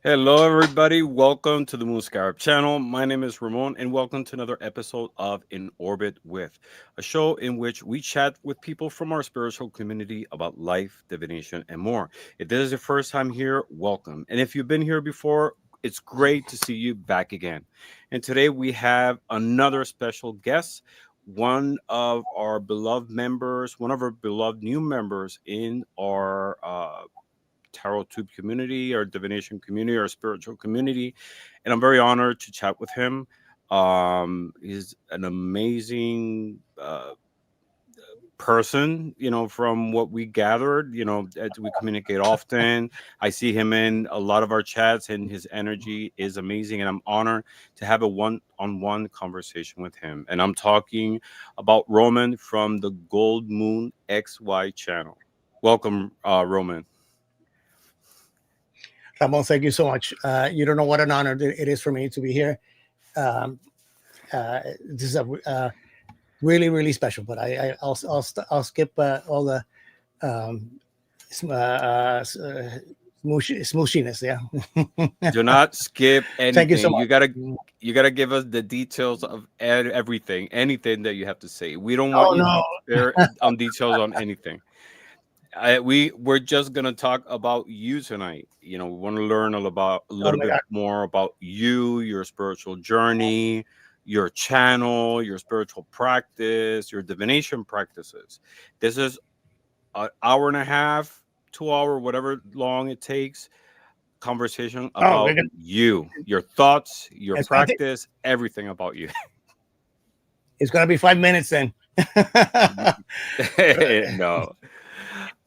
Hello, everybody. Welcome to the Moon Scarab channel. My name is Ramon, and welcome to another episode of In Orbit With, a show in which we chat with people from our spiritual community about life, divination, and more. If this is your first time here, welcome. And if you've been here before, it's great to see you back again. And today we have another special guest, one of our beloved new members in our tarot tube community, our divination community, our spiritual community, and I'm very honored to chat with him. He's an amazing person, from what we gathered, as we communicate often. I see him in a lot of our chats, and his energy is amazing, and I'm honored to have a one-on-one conversation with him. And I'm talking about Roman from the Gold Moon XY channel. Welcome, Roman. Ramon, thank you so much. You don't know what an honor it is for me to be here. Um, this is a really, really special. But I'll skip all the um, smooshiness. Yeah. Do not skip Thank you so anything. much. You gotta give us the details of everything, anything that you have to say. We don't want Oh you to no. spare on details on anything. We're just gonna talk about you tonight. We want to learn a Oh little my bit God. more about you, your spiritual journey, your channel, your spiritual practice, your divination practices. This is an hour and a half, 2 hour, whatever long it takes conversation Oh, about we're gonna. you, your thoughts, your It's gonna take. practice, everything about you. It's gonna be 5 minutes then. No.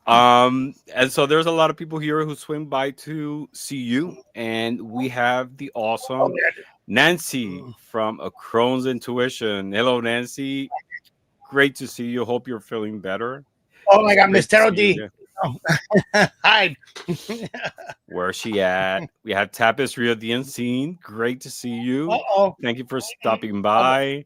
And so there's a lot of people here who swing by to see you, and we have the Oh awesome my Nancy God. from A Crone's Intuition. Hello, Nancy. Great to see you. Hope you're feeling better. Oh my God, Great Miss to Tarot see you D. again. Oh. Hi. Where's she at? We have Tapestry of the Unseen. Great to see you. Uh-oh. Thank you for stopping Oh, by.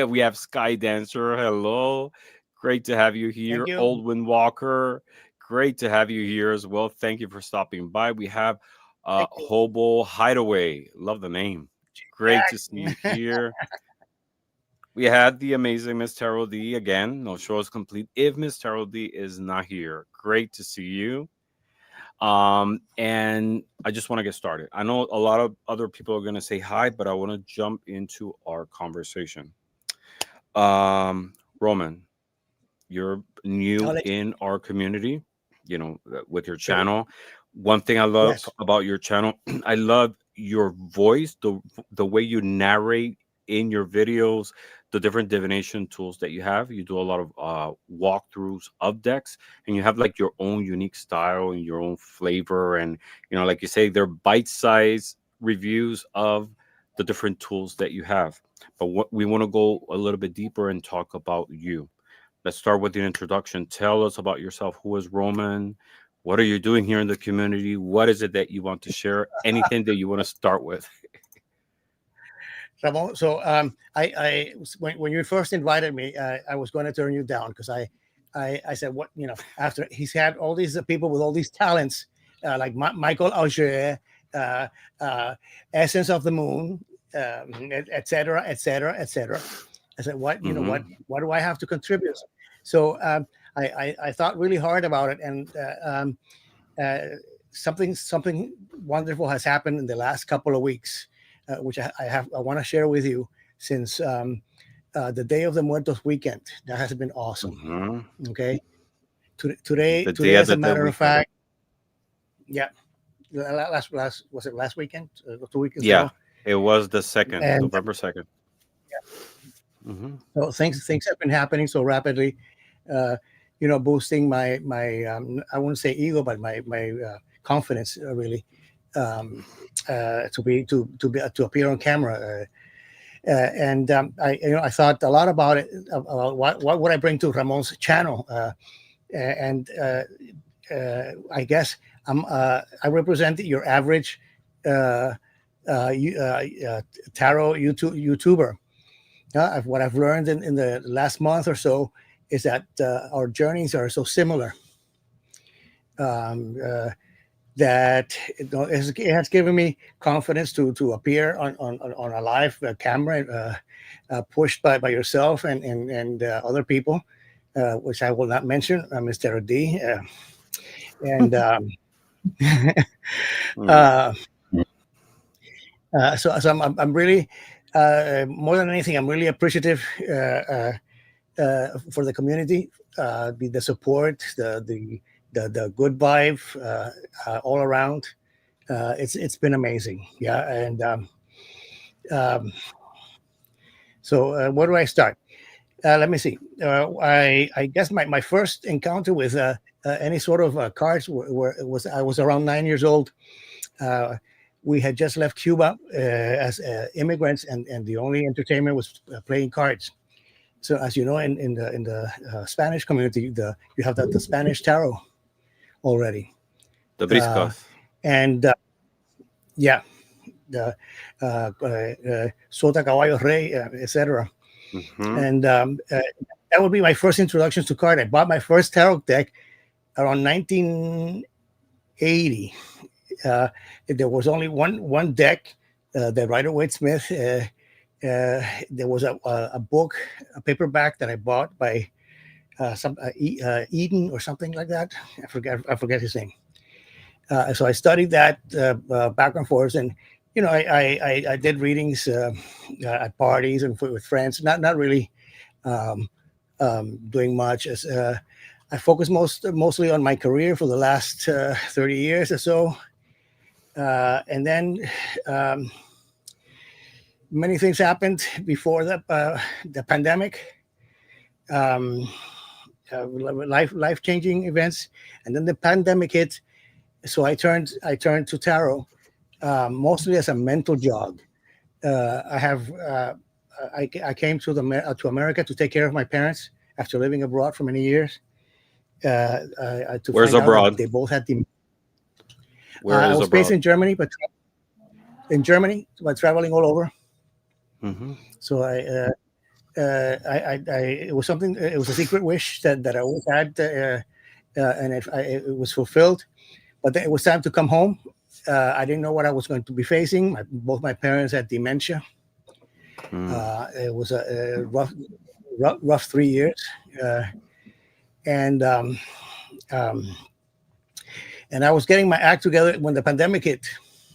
We have Sky Dancer. Hello. Great to have you thank here. you. Old Wind Walker. Great to have you here as well. Thank you for stopping by. We have Thank you. Hobo Hideaway. Love the name. Great to see you Jack. here. We had the amazing Miss Terrell D again. No show is complete if Miss Terrell D is not here. Great to see you. And I just want to get started. I know a lot of other people are going to say hi, but I want to jump into our conversation. Roman, you're I'll new let in our community, with your you. channel. One thing I love Yes. about your channel, I love your voice, the way you narrate in your videos, the different divination tools that you have. You do a lot of walkthroughs of decks, and you have like your own unique style and your own flavor. And like you say, they're bite-sized reviews of the different tools that you have. But what we want to go a little bit deeper and talk about you. Let's start with the introduction. Tell us about yourself. Who is Roman? What are you doing here in the community? What is it that you want to share? Anything that you want to start with? Ramon, so when you first invited me, I was going to turn you down because I said, what, after he's had all these people with all these talents, like Michael Auger, uh, Essence of the Moon, et cetera, et cetera, et cetera. I said, Hmm. what do I have to contribute? So I thought really hard about it, and uh, something wonderful has happened in the last couple of weeks, which I want to share with you since the Day of the Muertos weekend. That has been awesome. Hmm. Okay, The Day today, of as the a Dead matter of weekend. fact, yeah, last was it last weekend, 2 weekends Yeah, ago, it was the second, and November 2nd. Hmm. so things have been happening so rapidly. Uh, boosting my I wouldn't say ego, but my confidence, really, um, to appear on camera. And I thought a lot about it, about what would I bring to Ramon's channel, and I guess I represent your average uh, you, tarot YouTuber. What I've learned in the last month or so is that our journeys are so similar. Um, uh, that it has given me confidence to appear on a live camera, pushed by yourself and other people, which I will not mention, Mr. D. And Mm. uh, so I'm really, more than anything, I'm really appreciative for the community, the support, the good vibe all around. It's been amazing. Yeah, and um, so where do I start? Let me see. I guess my first encounter with any sort of cards was I was around 9 years old. Uh, we had just left Cuba as immigrants, and the only entertainment was playing cards. So, as you know, in the Spanish community, you have the Spanish tarot already, The uh, briscos. and yeah, the Sota Caballo Rey, etc. Hmm. And that would be my first introduction to card. I bought my first tarot deck around 1980. There was only one deck, the Rider Waite Smith. There was a book, a paperback that I bought by some Eden or something like that. I forget his name. So I studied that back and forth, and I did readings at parties and with friends. Not really um, doing much. As I focused mostly on my career for the last 30 years or so, and then um, many things happened before the pandemic. Um, life changing events, and then the pandemic hit. So I turned to tarot, mostly as a mental jog. I have I came to America to take care of my parents after living abroad for many years. To Where's find out that abroad? they both had the. Where I is was based abroad? in Germany, but traveling all over. Hmm. So it was something. It was a secret wish that I always had, and it was fulfilled. But then it was time to come home. I didn't know what I was going to be facing. Both my parents had dementia. Mm. It was a rough 3 years, uh, and um, and I was getting my act together when the pandemic hit.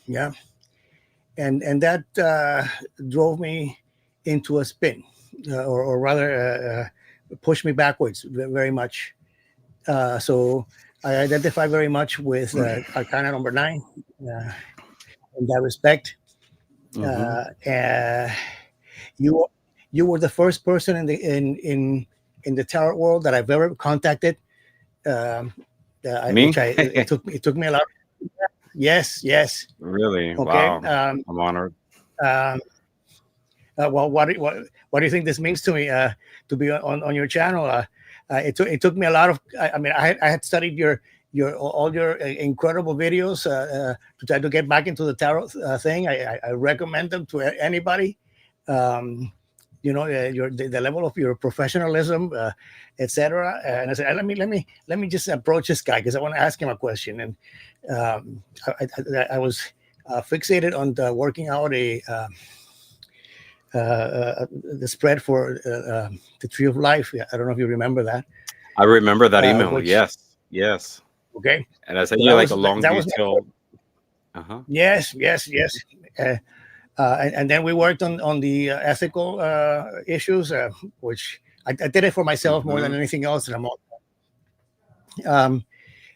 Yeah, and that drove me into a spin, or rather, pushed me backwards very much. So I identify very much with Arcana number 9 uh, in that respect. Hmm. Uh, you you were the first person in the tarot world that I've ever contacted. Um, Me? which it took me a lot. Yes, yes. Really? Okay. Wow. I'm honored. Um, well, what do you think this means to me, to be on your channel? It took me a lot of. I mean, I had studied your all your incredible videos to try to get back into the tarot thing. I recommend them to anybody. Um, the level of your professionalism, etc. And I said, let me just approach this guy because I want to ask him a question. And I was fixated on working out the spread for the Tree of Life. Yeah, I don't know if you remember that. I remember that email. Which Yes. Yes. okay, And I sent so you that like was a long that was my detailed. Uh-huh. yes, yes, yes. Uh, and then we worked on the ethical issues, which I did it for myself more than Hmm. anything else. And um,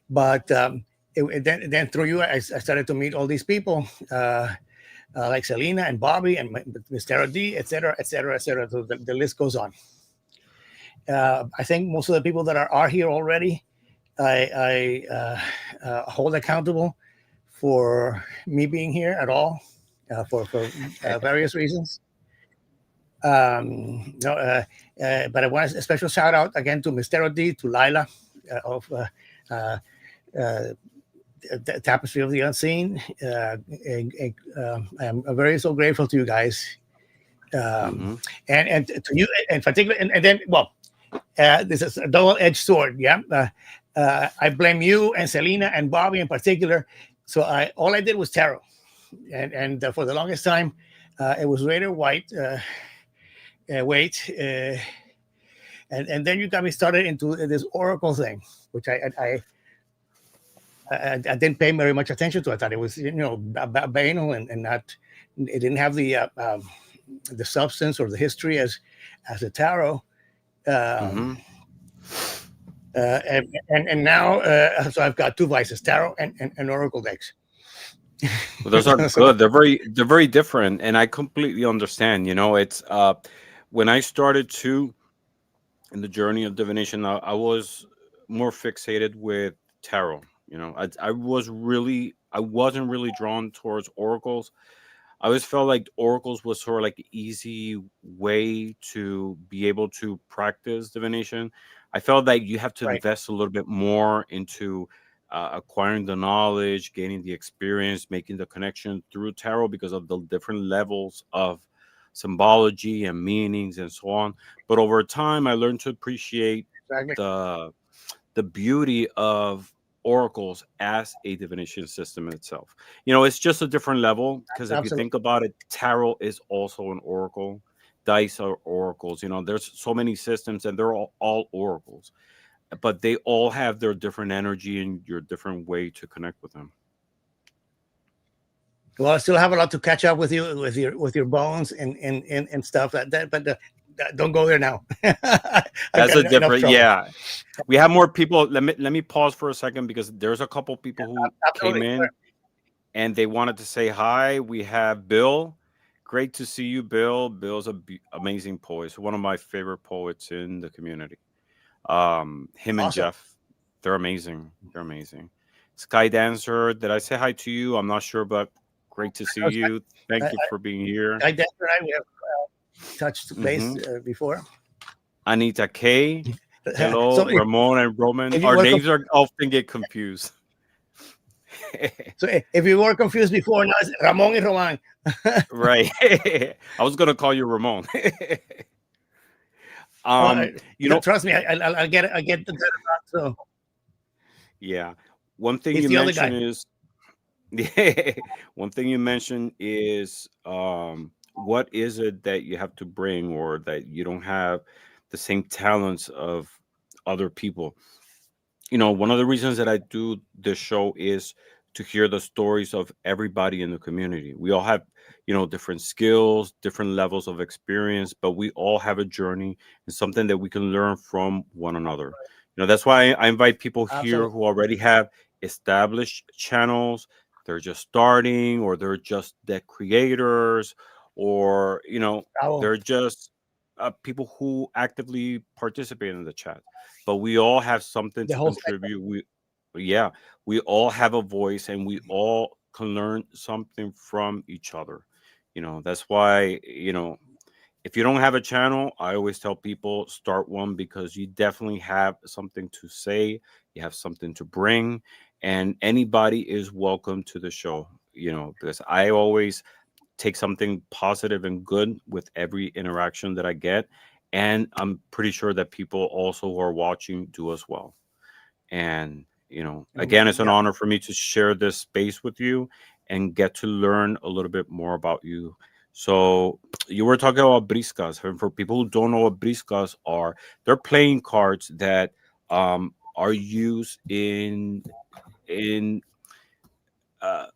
but then through you, I started to meet all these people. Like Selena and Bobby and Mr. D, et cetera, et cetera, et cetera. So the list goes on. I think most of the people that are here already, I hold accountable for me being here at all, for various reasons. No, but I want a special shout out again to Mr. D, to Lila of uh, uh, Tapestry of the Unseen. I'm very so grateful to you guys, um, Hmm. and to you in particular, and then well, this is a double-edged sword. Yeah, I blame you and Selena and Bobby in particular So I all I did was tarot, and for the longest time, it was red or white. Wait, and then you got me started into this oracle thing, which I didn't pay very much attention to. I thought it was banal and not. It didn't have the substance or the history as a tarot. Um, Hmm. and now, so I've got two vices: tarot and oracle decks. Well, those are So good. They're very different, and I completely understand. It's when I started to in the journey of divination, I was more fixated with tarot. I wasn't really drawn towards oracles. I always felt like oracles was sort of like an easy way to be able to practice divination. I felt like you have to right, invest a little bit more into acquiring the knowledge, gaining the experience, making the connection through tarot because of the different levels of symbology and meanings and so on. But over time, I learned to appreciate exactly, the the beauty of oracles as a divination system in itself. It's just a different level because if you absolutely. think about it, tarot is also an oracle. Dice are oracles. There's so many systems and they're all oracles, but they all have their different energy and your different way to connect with them. Well, I still have a lot to catch up with you with your bones and stuff like that. But don't go there now. I've That's got a enough different, trouble. yeah. We have more people. Let me pause for a second because there's a couple people who came Absolutely. in and they wanted to say hi. We have Bill. Great to see you, Bill. Bill's amazing poet. He's one of my favorite poets in the community. Him and Awesome. Jeff, they're amazing. They're amazing. Sky Dancer, did I say hi to you? I'm not sure, but great to see you. I, Thank you for being here. I Denver and I we have touched base Hmm. before. Anita K. Hello, So Ramon and Roman. if you Our were names are often get confused. if you were confused before, now it's Ramon and Roman. Right. I was gonna call you Ramon. Uh, um, you know, trust me, I get the so yeah. One thing he's you the other mentioned guy. is one thing you mentioned is what is it that you have to bring or that you don't have the same talents of other people? One of the reasons that I do this show is to hear the stories of everybody in the community. We all have, different skills, different levels of experience, but we all have a journey and something that we can learn from one another. That's why I invite people here Absolutely. who already have established channels. They're just starting, or they're just the creators, or, Bravo. they're just people who actively participate in the chat, but we all have something The to whole spectrum. contribute. Yeah, we all have a voice and we all can learn something from each other. That's why, if you don't have a channel, I always tell people start one because you definitely have something to say, you have something to bring, and anybody is welcome to the show, because I always take something positive and good with every interaction that I get. And I'm pretty sure that people also who are watching do as well. And, again, it's an Yeah. honor for me to share this space with you and get to learn a little bit more about you. So, you were talking about briscas. And for people who don't know what briscas are, they're playing cards that are used in uh,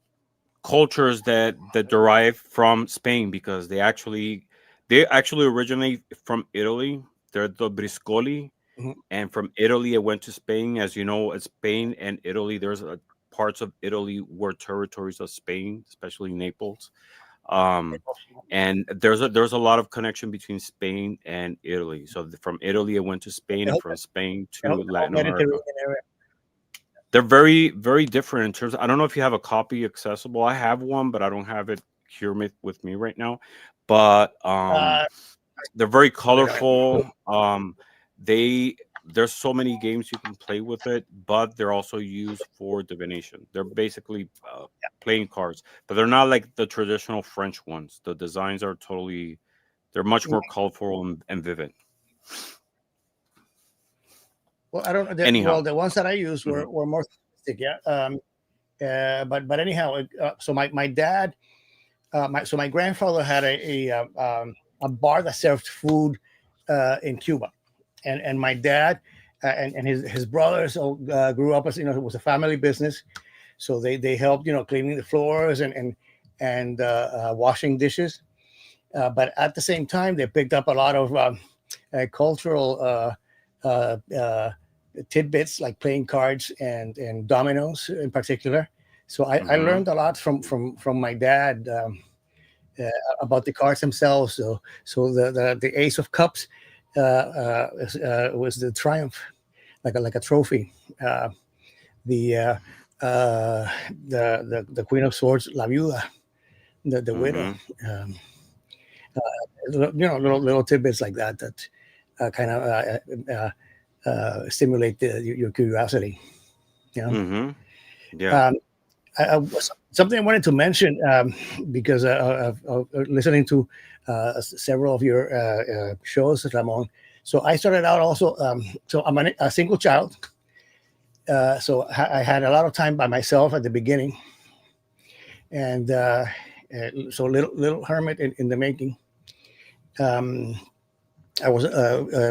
cultures that derive from Spain because they actually originate from Italy. They're the briscoli, Mhm. and from Italy it went to Spain. As you know, Spain and Italy, there's parts of Italy were territories of Spain, especially Naples. Um, and there's a lot of connection between Spain and Italy. So from Italy it went to Spain, The and whole, from Spain the to whole Latin America. Mediterranean area. They're very, very different in terms I don't know if you have a copy accessible. I have one, but I don't have it here with me right now. But Uh, they're very wait a minute. colorful. There's so many games you can play with it, but they're also used for divination. They're basically playing cards, but they're not like the traditional French ones. The designs are they're much more colorful and vivid. Well, I don't know. Anyhow. Well, the ones that I used Mhm. were more simplistic. Yeah. But anyhow, so my dad, my grandfather had a bar that served food in Cuba, and my dad and his brothers all grew up as, it was a family business, so they helped, cleaning the floors and washing dishes. But at the same time, they picked up a lot of cultural tidbits like playing cards and dominoes in particular. So I Mm-hmm. learned a lot from my dad uh, about the cards themselves. So the Ace of Cups was the triumph, like a trophy. The the Queen of Swords, La Viuda, the widow. Mm-hmm. Um, little tidbits like that kind of stimulate your curiosity. You know, Mm-hmm. Yeah. um, something I wanted to mention, because of listening to several of your shows, Ramon. So I started out also. So I'm a single child. So I had a lot of time by myself at the beginning, and so little hermit in the making. Um, I was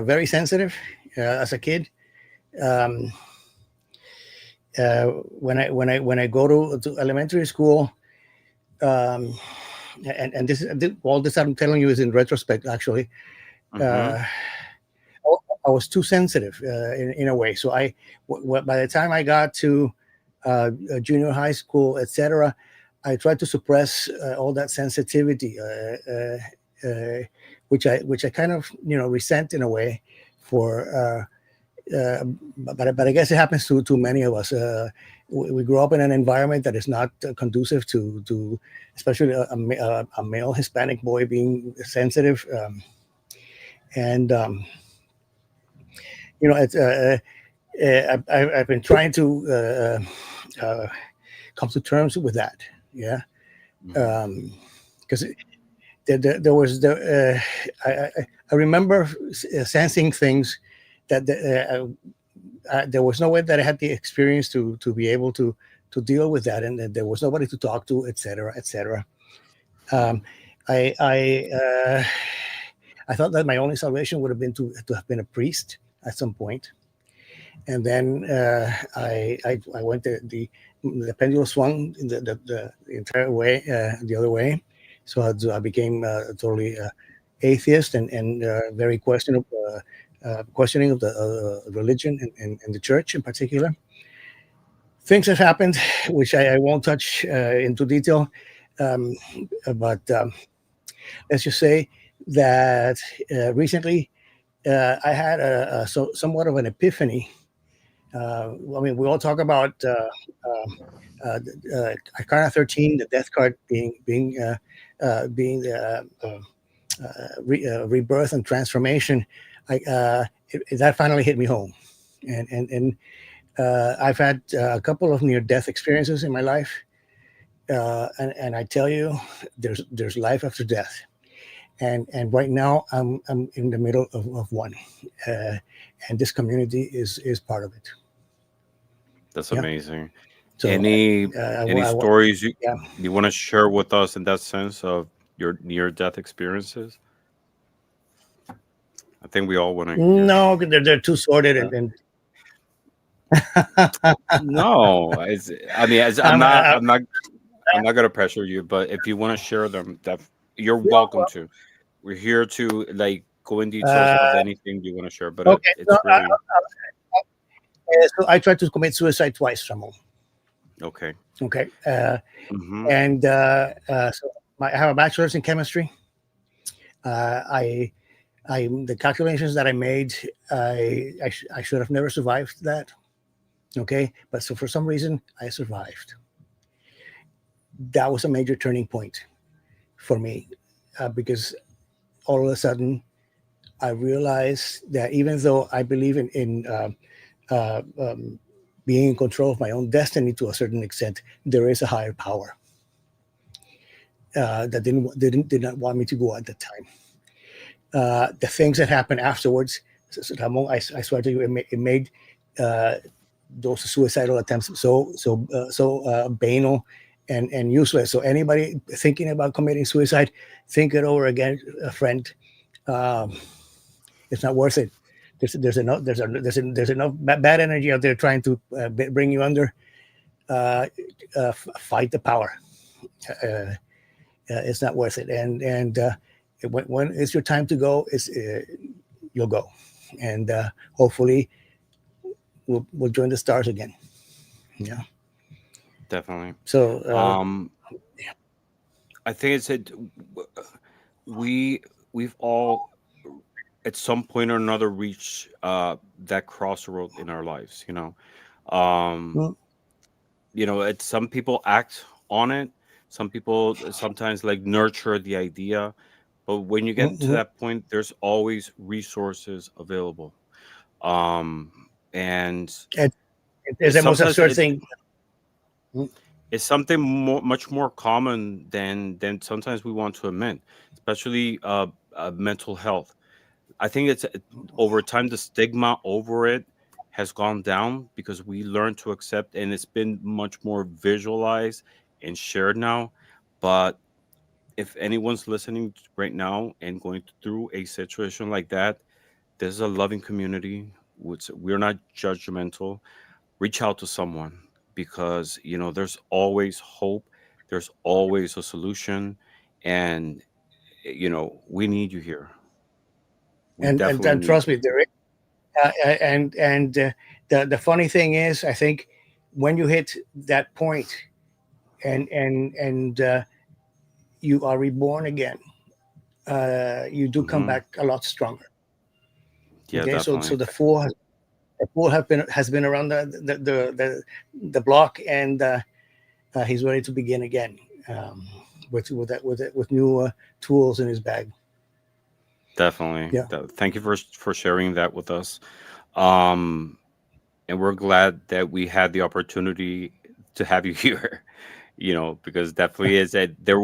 very sensitive as a kid. Um, when I go to elementary school, um, and all this I'm telling you is in retrospect. Actually, Mm-hmm. uh, I was too sensitive in a way. So by the time I got to junior high school, etc., I tried to suppress all that sensitivity, which I kind of resent in a way for. But I guess it happens to many of us. We grow up in an environment that is not conducive to especially a male Hispanic boy being sensitive, and it's, I've been trying to come to terms with that. Yeah, Mm-hmm. because there was I remember sensing things that there was no way that I had the experience to be able to deal with that, and there was nobody to talk to, etc., etc. Um, I I uh, I thought that my only salvation would have been to have been a priest at some point, and then I went the pendulum swung in the entire way the other way, so I became totally atheist and very questioning of the religion and the church in particular. Things have happened, which I won't touch into detail, um, but let's just say that recently I had somewhat of an epiphany. I mean, we all talk about Arcana 13, the Death card being rebirth and transformation. That finally hit me home, and I've had a couple of near death experiences in my life, and I tell you, there's life after death, and right now I'm in the middle of one, uh, and this community is part of it. That's Yeah. amazing. So Any stories yeah. you want to share with us in that sense of your near death experiences? I think we all want to hear. No, they're too sordid Yeah. and No, I mean, I'm, I'm not gonna pressure you, but if you want to share them, that you're no, welcome well, to. We're here to like go in details of uh, anything you want to share, but okay. it's really So I tried to commit suicide twice, Ramon. okay. Okay, Mm-hmm. and so I have a bachelor's in chemistry. I the calculations that I made, I should have never survived that. Okay, but so for some reason I survived. That was a major turning point for me, because all of a sudden I realized that even though I believe in uh, um, being in control of my own destiny to a certain extent, there is a higher power that did not want me to go at the time. The things that happened afterwards, Ramon, I swear to you, it made uh, those suicidal attempts banal and useless. So anybody thinking about committing suicide, think it over again, friend. Um, it's not worth it. There's enough bad energy out there trying to bring you under. Fight the power. It's not worth it. And when it's your time to go, you'll go, and hopefully we'll join the stars again. Yeah. Definitely. So I think it's it. We we've all at some point or another reached that crossroad in our lives. Um, mm, it's some people act on it. Some people sometimes like nurture the idea, but when you get to mm, that point, there's always resources available. Um, and and there's it's the most sometimes absurd thing. Mm, it's something much more common than sometimes we want to admit, especially mental health. I think it's over time the stigma over it has gone down because we learn to accept, and it's been much more visualized and shared now. But if anyone's listening right now and going through a situation like that, this is a loving community. We're not judgmental. Reach out to someone because there's always hope. There's always a solution, and we need you here. We definitely and need trust you. me, there is. And the funny thing is, I think when you hit that point and you are reborn again, you do come Hmm. back a lot stronger. Yeah, Okay, so definitely. the fool has been around the block, and he's ready to begin again, with new tools in his bag. Definitely. Yeah, Thank you for sharing that with us. Um, and we're glad that we had the opportunity to have you here. Because definitely is that there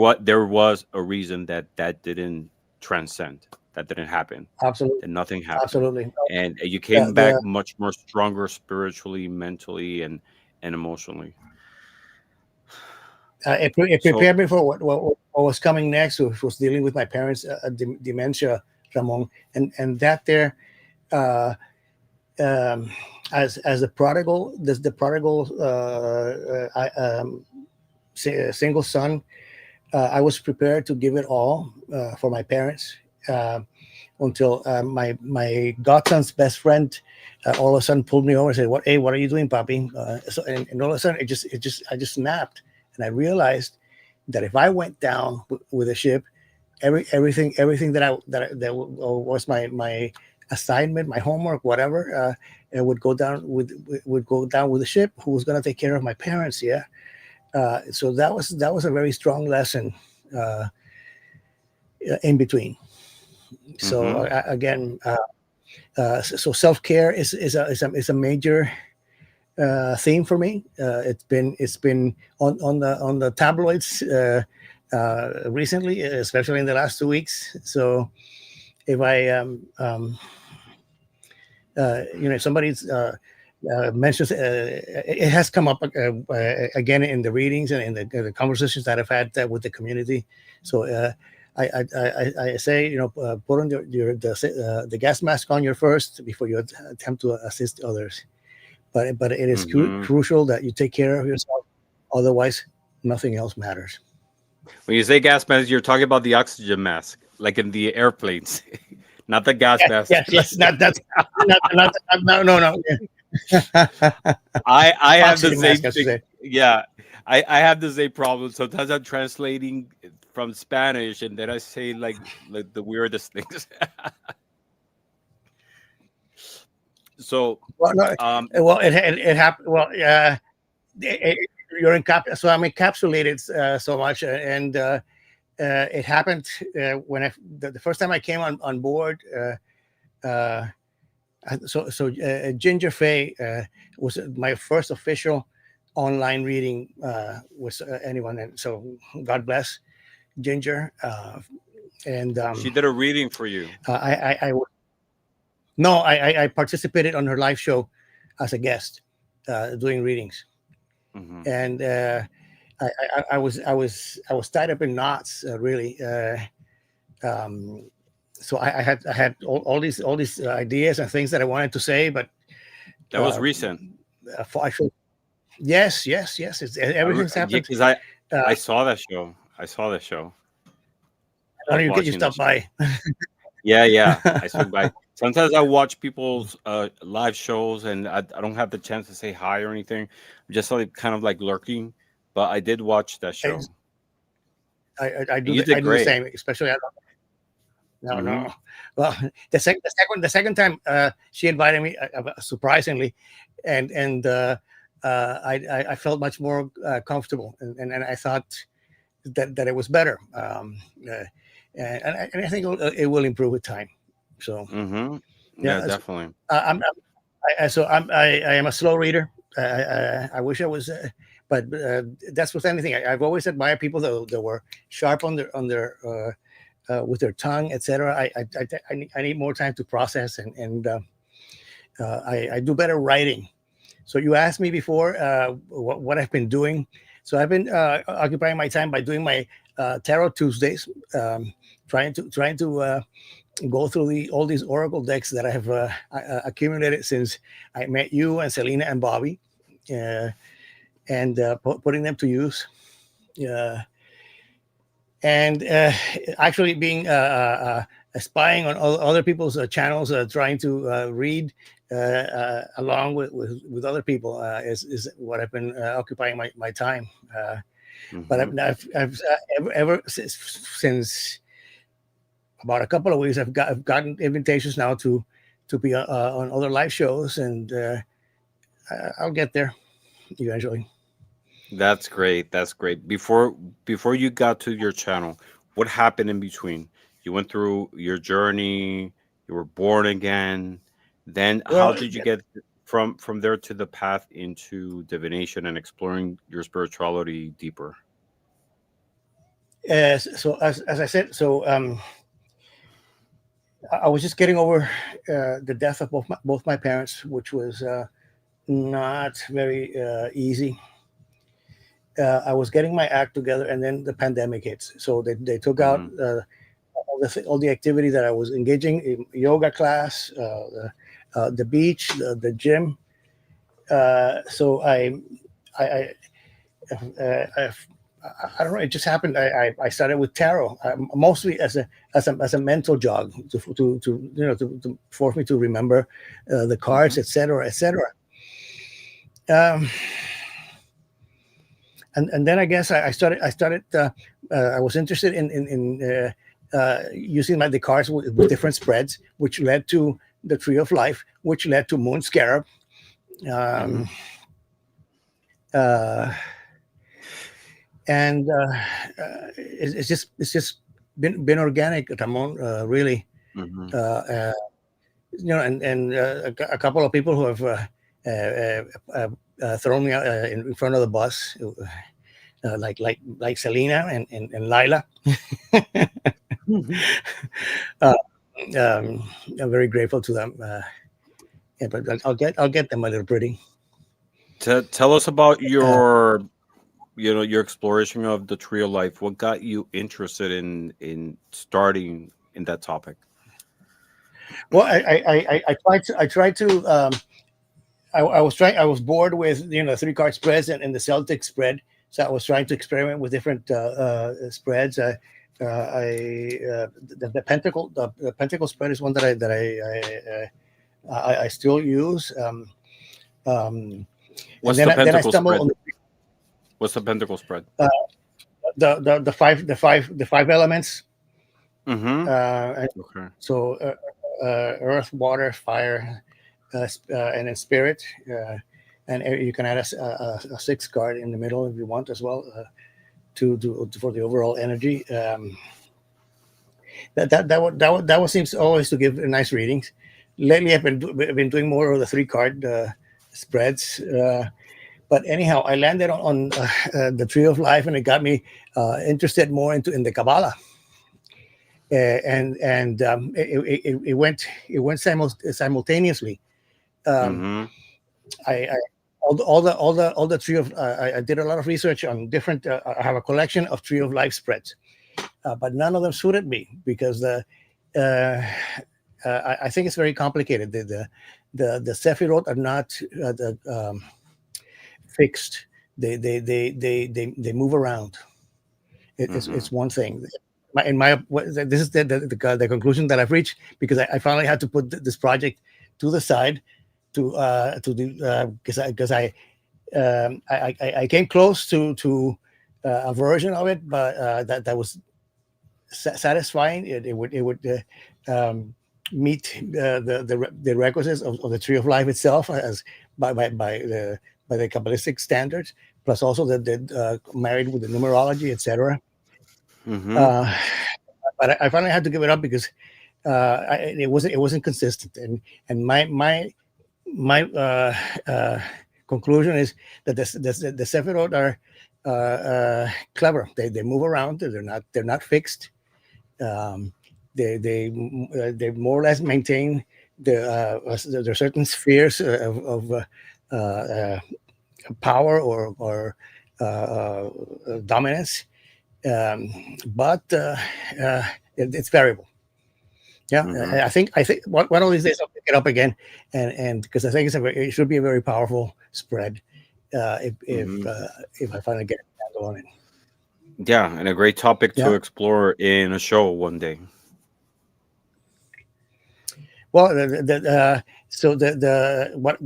was a reason that didn't transcend, that didn't happen, absolutely, that nothing happened, absolutely. and you The came back the much more stronger spiritually, mentally, and emotionally. it So, prepared me for what was coming next, which was dealing with my parents' dementia, Ramon, and that there, uh, um, as the prodigal, the prodigal single son, I was prepared to give it all for my parents. Uh, until my godson's best friend all of a sudden pulled me over and said, "What? Hey, what are you doing, Poppy?" And all of a sudden, I just snapped, and I realized that if I went down with a ship, everything that was my assignment, my homework, whatever, it would go down with the ship. Who was going to take care of my parents? Yeah. So that was a very strong lesson uh, in between. So hmm. again, so self care is a major theme for me. It's been on the tabloids recently, especially in the last 2 weeks. So if I somebody's mentions it has come up again in the readings and in the conversations that I've had with the community. So I say, put on the gas mask on your first before you attempt to assist others. But it is Hmm. crucial that you take care of yourself. Otherwise, nothing else matters. When you say gas mask, you're talking about the oxygen mask, like in the airplanes, not the gas Yes, mask. yes, yes. Not that's not no no. I have the Oxygen mask, same I should thing. say. Yeah, I have the same problem. Sometimes I'm translating from Spanish, and then I say like the weirdest things. So, Well, no, um, it happened. Well, you're so I'm encapsulated so much, and it happened when the first time I came on board. Uh, Ginger Fay was my first official online reading with anyone, and so God bless Ginger. And she did a reading for you. I no, I participated on her live show as a guest. doing readings, Hmm. and I was tied up in knots, really. Um, so I had all these ideas and things that I wanted to say, but That was uh, recent. I feel, yes, everything's Yeah, happened. because I Uh, saw that show. I saw that show. I I know was you watching that stopped show. by. Yeah, yeah. I swing by. Sometimes I watch people's live shows, and I don't have the chance to say hi or anything. I'm just like kind of like lurking. But I did watch that I, show, I and do you the, I did do the great. same, especially. No, Hmm. no. Well, the second time she invited me, surprisingly, and I felt much more comfortable, and I thought that it was better, and I think it will improve with time. So Hmm. Yeah, yeah, definitely. I am a slow reader. I wish I was, but that's with anything. I've always admired people that were sharp with their tongue, etc. I need more time to process, and I do better writing. So you asked me before what I've been doing. So I've been occupying my time by doing my Tarot Tuesdays, um, trying to go through all these Oracle decks that I have accumulated since I met you and Selena and Bobby, uh, and putting them to use. Uh, and actually being spying on other people's channels, trying to read along with other people is what I've been occupying my time. But Hmm. since about a couple of weeks, I've gotten invitations now to be on other live shows, and I'll get there eventually. That's great. That's great. Before you got to your channel, what happened in between? You went through your journey. You were born again. Then, how Well, did you get from there to the path into divination and exploring your spirituality deeper? as I said, I was just getting over the death of both my parents, which was not very easy. I was getting my act together, and then the pandemic hits. So they took out Hmm. all the activity that I was engaging in: yoga class, the beach, the gym. So I, I I don't know. It just happened. I started with tarot, mostly as a mental jog to force me to remember the cards, Hmm. etc., etc. Um, and then I guess I started. I was interested in using the cards with different spreads, which led to the Tree of Life, which led to Moon Scarab. Hmm. Um, uh, and it's just been organic, Ramon. Really, Hmm. uh, uh, and a couple of people who have uh, uh, thrown me in front of the bus, like Selena and Lila. uh, I'm very grateful to them. Yeah, but I'll get them a little pretty. Tell us about Uh, your exploration of the tree of life. What got you interested in starting in that topic? well, I was bored with three card spreads and the Celtic spread, so I was trying to experiment with different spreads. The pentacle spread is one that I still use. Um, and What's then the I pentacle stumbled spread? on What's the pentacle spread? uh, the five elements. Mhm. And Okay. so earth, water, fire, and then spirit. And you can add a sixth card in the middle if you want as well, for the overall energy. That seems always to give nice readings. Lately, I've been doing more of the three card spreads. But anyhow, I landed on the Tree of Life, and it got me interested more in the Kabbalah. And it went simultaneously. Um, Mhm. I all the tree of I did a lot of research on different. I have a collection of tree of life spreads, but none of them suited me because uh, I think it's very complicated. The Sephiroth are not fixed. They move around. Mm-hmm. It's one thing. This is the conclusion that I've reached because I finally had to put this project to the side to do because I came close to a version of it, but that was satisfying. It would meet the requisites of the tree of life itself as by the Kabbalistic standards, plus also the married with the numerology, etc. Mm-hmm. Uh, but I finally had to give it up because it wasn't consistent, and my conclusion is that the Sephiroth are clever. They move around. They're not fixed. Um, they more or less maintain there are certain spheres of power or dominance, but uh, it's variable. Yeah, Mm-hmm. I think one of these days I'll pick it up again, and because I think it should be a very powerful spread Mm-hmm. if I finally get a handle on it. Yeah, and a great topic to Yeah. explore in a show one day. Well, so the what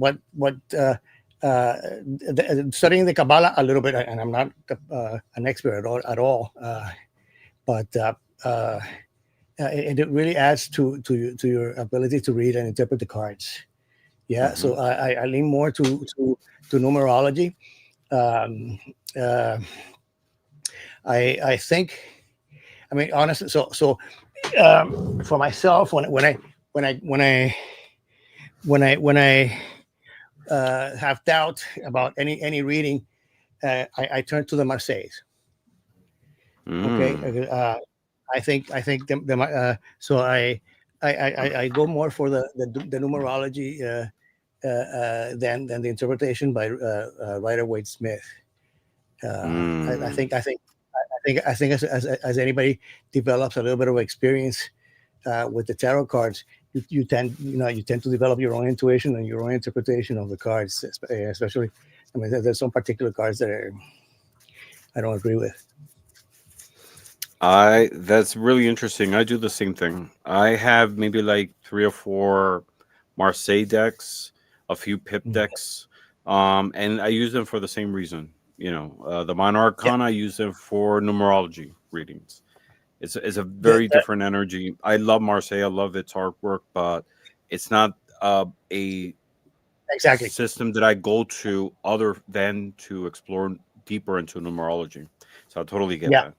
studying the Kabbalah a little bit, and I'm not an expert at all, but it really adds to your ability to read and interpret the cards. Yeah, Mm-hmm. so I lean more to numerology. Um, uh, I think, I mean, honestly, for myself, when I have doubt about any reading, I turn to the Marseilles. Okay, Mm. I think so I go more for the numerology than the interpretation by Rider Waite Smith. Mm. I think as anybody develops a little bit of experience with the tarot cards, you tend to develop your own intuition and your own interpretation of the cards, especially. I mean, there's some particular cards that I don't agree with. I That's really interesting. I do the same thing. I have maybe like three or four Marseille decks, a few Pip Mm. decks, and I use them for the same reason. The minor Yeah, arcana, I use them for numerology readings. It's a the, very the, different energy. I love Marseille. I love its artwork, but it's not a exactly. system that I go to other than to explore deeper into numerology. So I totally get Yeah.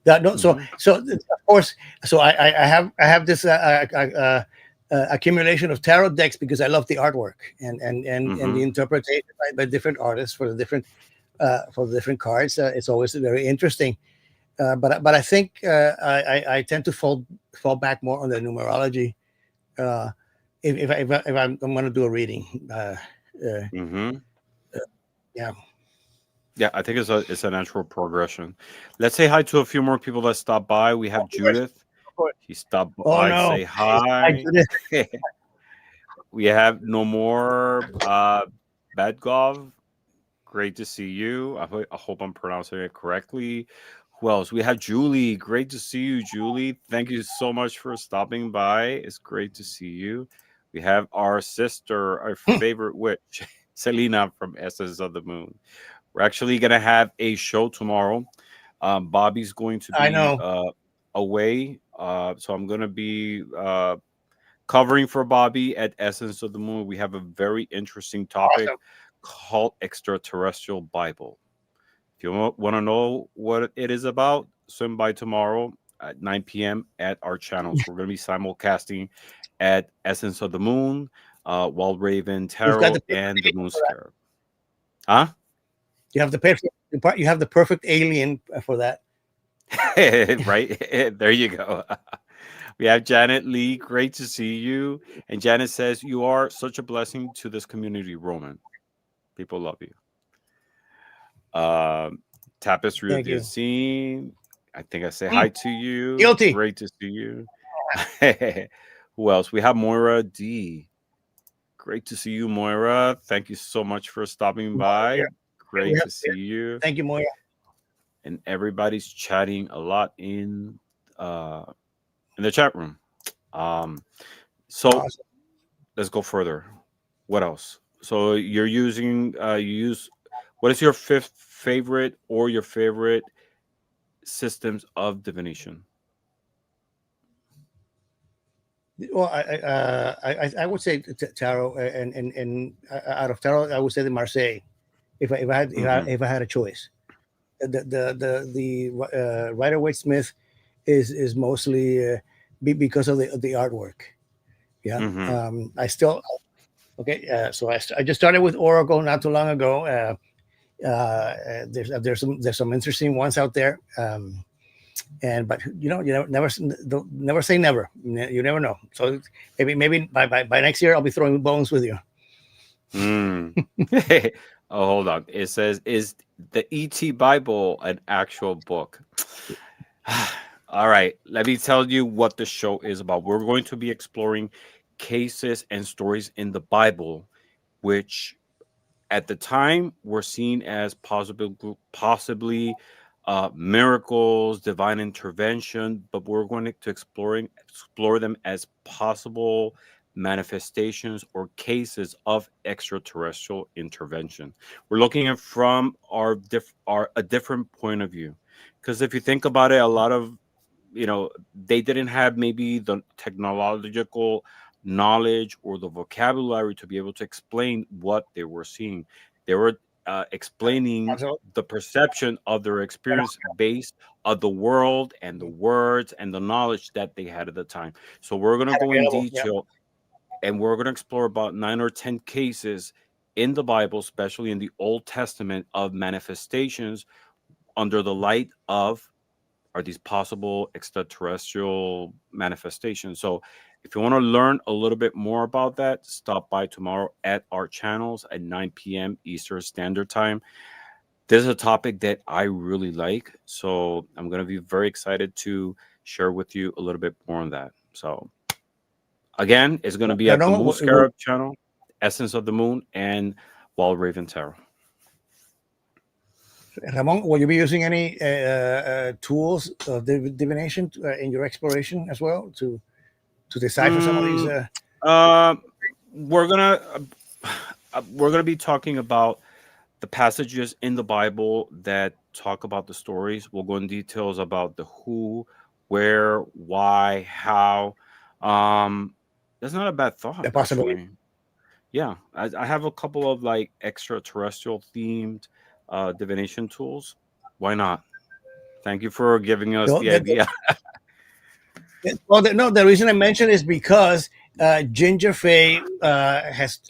that. No, so Hmm. of course, so I have this accumulation of tarot decks because I love the artwork and the Hmm. interpretation by different artists for the different cards. It's always very interesting. But I think I tend to fall back more on the numerology uh, if I'm going to do a reading. Uh, Hmm. yeah, Yeah, I think it's a natural progression. Let's say hi to a few more people that stopped by. We of have course, Judith. of course. She stopped Oh by. no, Say I hi. do this. We have no more Badgov. Great to see you. I hope I'm pronouncing it correctly. Who else? We have Julie. Great to see you, Julie. Thank you so much for stopping by. It's great to see you. We have our sister, our favorite witch, Selena from Essence of the Moon. We're actually going to have a show tomorrow. Bobby's going to I be know. away. So I'm going to be covering for Bobby at Essence of the Moon. We have a very interesting topic Awesome. called Extraterrestrial Bible. If you want to know what it is about, swim by tomorrow at 9 p.m. at our channels. We're going to be simulcasting at Essence of the Moon, Wild Raven You've got Tarot, the perfect and the alien Moon for that. Scarab. Huh? You have the perfect alien for that. Right? There you go. We have Janet Lee. Great to see you. And Janet says, "You are such a blessing to this community, Roman." People love you. Um, Tapestry of Thank the you. Scene. I think I say Mm, hi to you. guilty. Great to see you. Who else? We have Moira D. Great to see you, Moira. Thank you so much for stopping Yeah, by. we Great have, to see you. thank you, Moya. And everybody's chatting a lot uh in the chat room. Um, so Awesome. let's go further. What else? So you're using you use what is your fifth favorite or your favorite systems of divination? Well, I would say tarot, out of tarot, I would say the Marseille. Hmm. If I had a choice, the Rider Waite Smith is mostly because of the artwork. Yeah. Hmm. I still okay. So I just started with Oracle not too long ago. There's some interesting ones out there. And but don't never say never. You never know. So maybe by next year I'll be throwing bones with you. Mm. Oh, hold on. It says, "Is the ET Bible an actual book?" All right. Let me tell you what the show is about. We're going to be exploring cases and stories in the Bible, which at the time were seen as possibly miracles, divine intervention, but we're going to explore them as possible manifestations or cases of extraterrestrial intervention. We're looking at from our a different point of view, because if you think about it, a lot of they didn't have maybe the technological knowledge or the vocabulary to be able to explain what they were seeing. They were explaining So the perception of their experience based on the world and the words and the knowledge that they had at the time. So we're going to go in available. Yeah. detail, and we're going to explore about 9 or 10 cases in the Bible, especially in the Old Testament, of manifestations under the light of are these possible extraterrestrial manifestations. So, if you want to learn a little bit more about that, stop by tomorrow at our channels at 9 p.m. Eastern Standard Time. This is a topic that I really like. So, I'm going to be very excited to share with you a little bit more on that. So, again, it's going to be at the Moon Ramon, Scarab channel, Essence of the Moon, and Wild Raven Tarot. Ramon, will you be using any tools of divination in your exploration as well to decipher some of these? Mm, uh, we're gonna we're gonna be talking about the passages in the Bible that talk about the stories. We'll go in details about the who, where, why, how. Um, that's not a bad thought, The possibility. actually. Yeah, I have a couple of like extraterrestrial themed divination tools. Why not? Thank you for giving us No, the idea. well, no, the reason I mentioned is because Ginger Faye has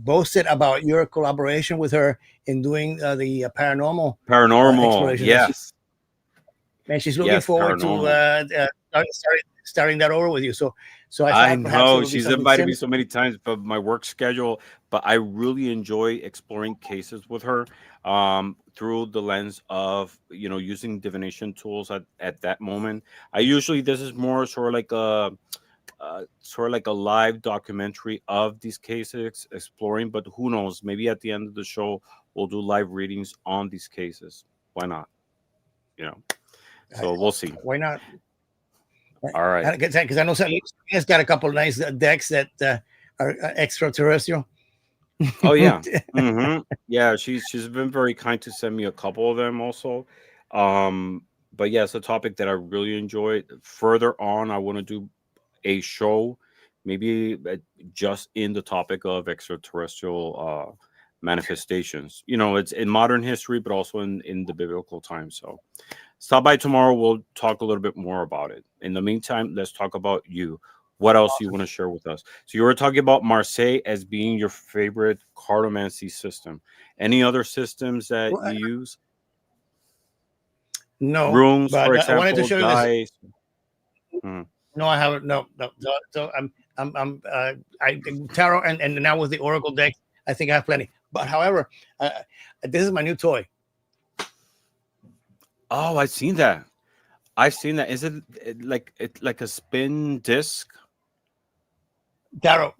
boasted about your collaboration with her in doing the paranormal Paranormal, explorations, yes, and she's looking yes, forward to paranormal. starting that over with you. So I I thought perhaps it know would be she's something invited me similar. so many times, but my work schedule. But I really enjoy exploring cases with her through the lens of using divination tools at that moment. I usually this is more sort of like a live documentary of these cases exploring. But who knows? Maybe at the end of the show we'll do live readings on these cases. Why not? You know. I, So we'll see. why not? All right. Because I know Selena's got a couple of nice decks that are extraterrestrial. Oh yeah. Yeah, she's been very kind to send me a couple of them also. Um but yeah, it's a topic that I really enjoy. Further on, I want to do a show maybe just in the topic of extraterrestrial manifestations. It's in modern history but also in the biblical times. So stop by tomorrow. We'll talk a little bit more about it. In the meantime, let's talk about you. What else you want to share with us? So you were talking about Marseille as being your favorite cartomancy system. Any other systems that Well, you use? no, Runes, for but I wanted to example, show you this. dice. Hmm. No, I haven't. No, no. So I'm I tarot and now with the Oracle deck, I think I have plenty. But however, uh, this is my new toy, Oh, I've seen that. I've seen that. Is it like a spin disc? tarot.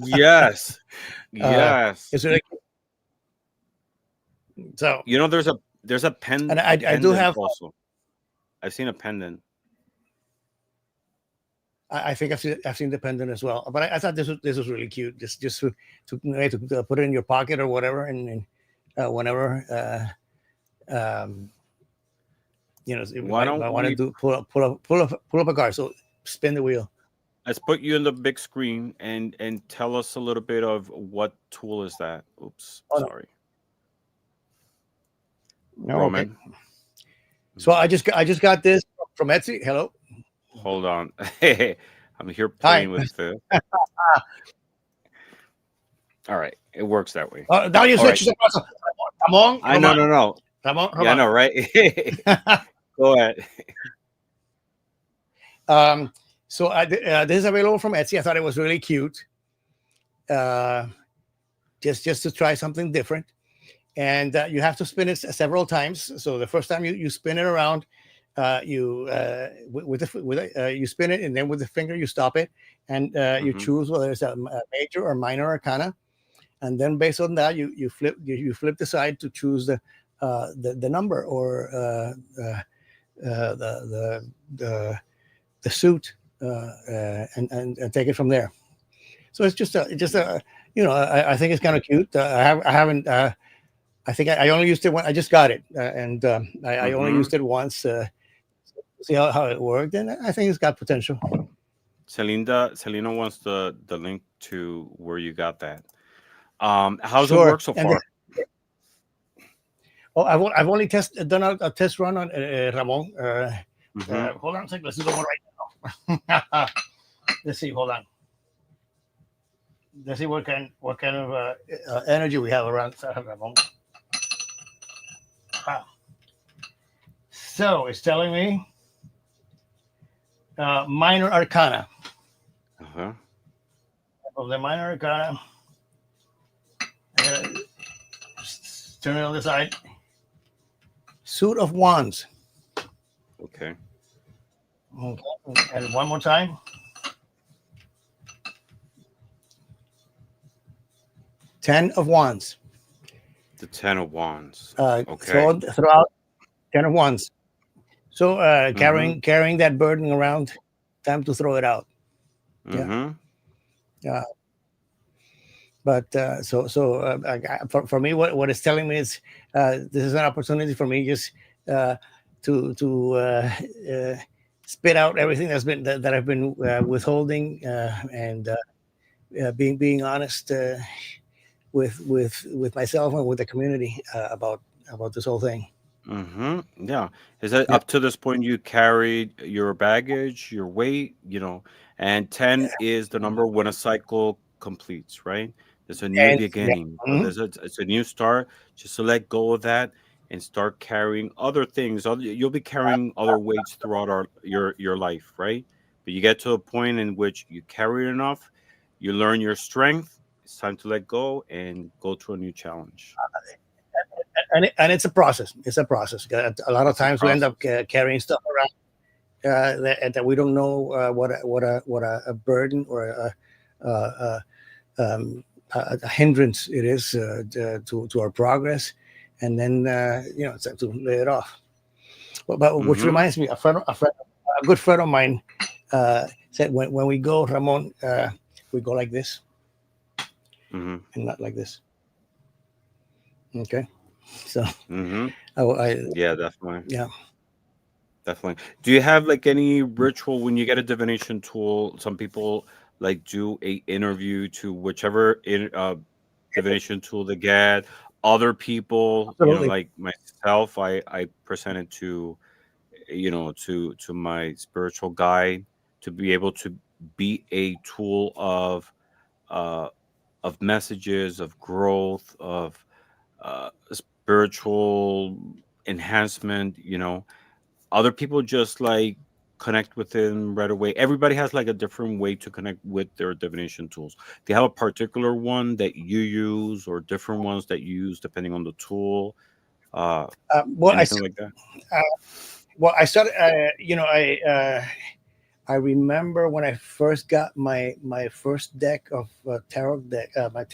Yes. Yes. It's really so, You know, there's a and I do pendant have. also. I've seen a pendant. I think I've seen the pendant as well, but I thought this was really cute. Just to put it in your pocket or whatever, and whenever um, if Why don't I want to we do pull up a card, so spin the wheel. let's put you in the big screen and tell us a little bit of what tool is that? Oops, Oh no, sorry. no, okay. Roman. So Mhm. I just got this from Etsy. Hello, Hold on. Hey, I'm here hi. playing with the. All right, it works that way. Now you All right. switch to Ramon, I know, Roman, no, no. Yeah, I Roman. know, right? Go ahead. um, so this is available from Etsy. I thought it was really cute. Uh, just to try something different, and you have to spin it several times. So the first time you spin it around, you you spin it, and then with the finger you stop it, and you Hmm. choose whether it's a major or minor arcana, and then based on that you flip the side to choose the number or the suit, and take it from there. So it's just a I think it's kind of cute. I haven't. I think I only used it when I just got it, and I only Hmm. used it once to see how it worked, and I think it's got potential. Selena wants the link to where you got that. How's it Sure. work so And the, far? oh, I've only done a test run on Ramon. Hmm. Hold on a second. Let's do the one right now. Let's see. Hold on. Let's see what kind of energy we have around Ramon. Wow. So it's telling me minor arcana. Uh-huh. Of the minor arcana, I gotta turn it on the side. Suit of Wands. Okay. Okay. And one more time. Ten of Wands. The Ten of Wands. Okay. Throw out Ten of Wands. So Hmm. carrying that burden around, time to throw it out. Yeah. Hmm. Yeah. But for me, what it's telling me is this is an opportunity for me just uh, to uh, spit out everything that I've been withholding, and being honest with myself and with the community about this whole thing. Yeah. Is that Yeah. up to this point you carried your baggage, your weight, and 10 is the number when a cycle completes, right? There's a new And yeah. beginning. So Mhm. it's a new start. Just to let go of that and start carrying other things. You'll be carrying other weights throughout your life, right? But you get to a point in which you carry enough, you learn your strength. It's time to let go and go to a new challenge. And it's a process. It's a process. A lot of It's a times we end up process. carrying stuff around that we don't know what a burden or uh, um, a hindrance it is to our progress, and then it's time to lay it off. But which Mm-hmm. reminds me, a good friend of mine said when we go, Ramon, we go like this Mm-hmm. and not like this. Okay, so Mm-hmm. I Yeah, definitely. yeah. Definitely. Do you have like any ritual when you get a divination tool? Some people like do a interview to whichever divination tool they get. Other people, Absolutely. like myself, I present it to to my spiritual guide to be able to be a tool uh of messages, of growth, of spiritual enhancement. Other people just like connect with them right away? Everybody has like a different way to connect with their divination tools. Do you have a particular one that you use, or different ones that you use depending on the tool? Uh, Well, Anything like that? uh, I started. I remember when I first got my first deck of tarot deck, my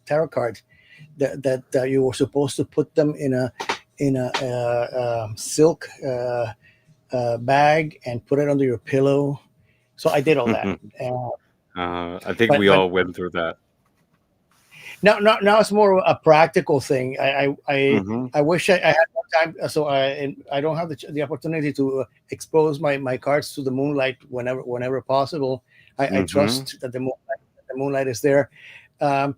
tarot cards, that you were supposed to put them in a silk bag and put it under your pillow. So I did all that. I think But we all went through that. now it's more of a practical thing. Hmm. I wish I had more time, so I don't have the opportunity to expose my cards to the moonlight whenever possible. I Hmm. trust that the moonlight is there. Um,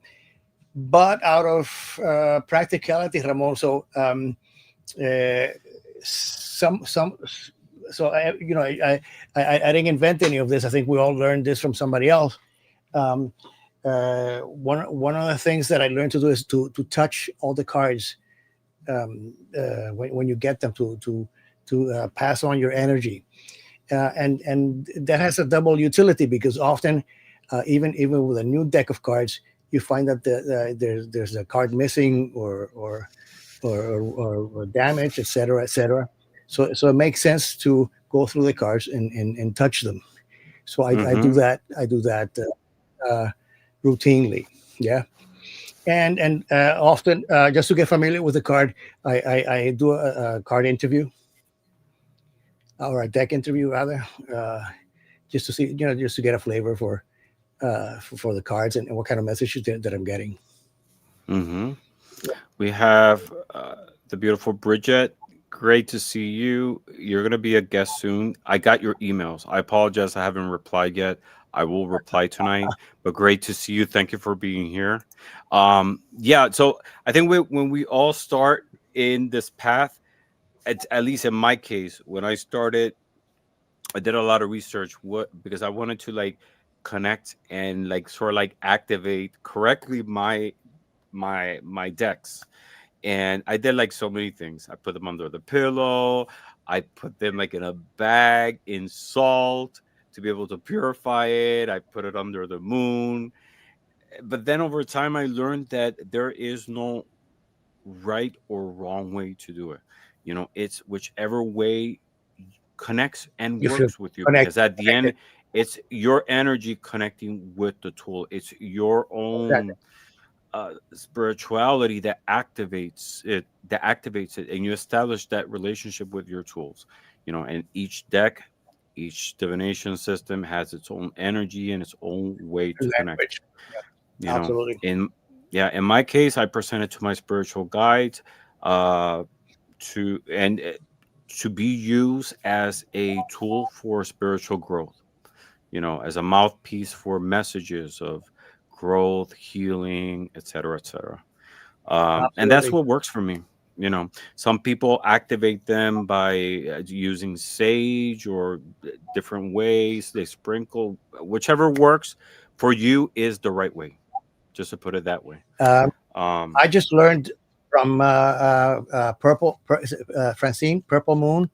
but out of practicality, Ramon, so uh, some so I didn't invent any of this. I think we all learned this from somebody else. Um, one of the things that I learned to do is to touch all the cards when you get them to pass on your energy, and that has a double utility because often, even with a new deck of cards, you find that there's a card missing or damage, etc., etc. So it makes sense to go through the cards and touch them. So I do Hmm. that. I do that routinely. Yeah, and often just to get familiar with the card, I do a card interview or a deck interview rather, just to see just to get a flavor for the cards and what kind of messages that I'm getting. Hmm. We have the beautiful Bridget. Great to see you. You're going to be a guest soon. I got your emails. I apologize. I haven't replied yet. I will reply tonight, but great to see you. Thank you for being here. Yeah. So I think when we all start in this path, at least in my case, when I started, I did a lot of research because I wanted to like connect and like sort of like activate correctly my decks. And I did like so many things. I put them under the pillow. I put them like in a bag in salt to be able to purify it. I put it under the moon. But then over time, I learned that there is no right or wrong way to do it. It's whichever way connects and You feel works with you, because at the connected. end, it's your energy connecting with the tool. It's your Exactly. own spirituality that activates it, and you establish that relationship with your tools. And each deck, each divination system has its own energy and its own way to connect. Language. you know Absolutely. in Yeah, in my case, I present it to my spiritual guides, uh to be used as a tool for spiritual growth, as a mouthpiece for messages of growth, healing, etc., etc. And that's Absolutely. what works for me. Some people activate them by using sage or different ways. They sprinkle. Whichever works for you is the right way, just to put it that way. Um, um I just learned from Francine Purple Moon.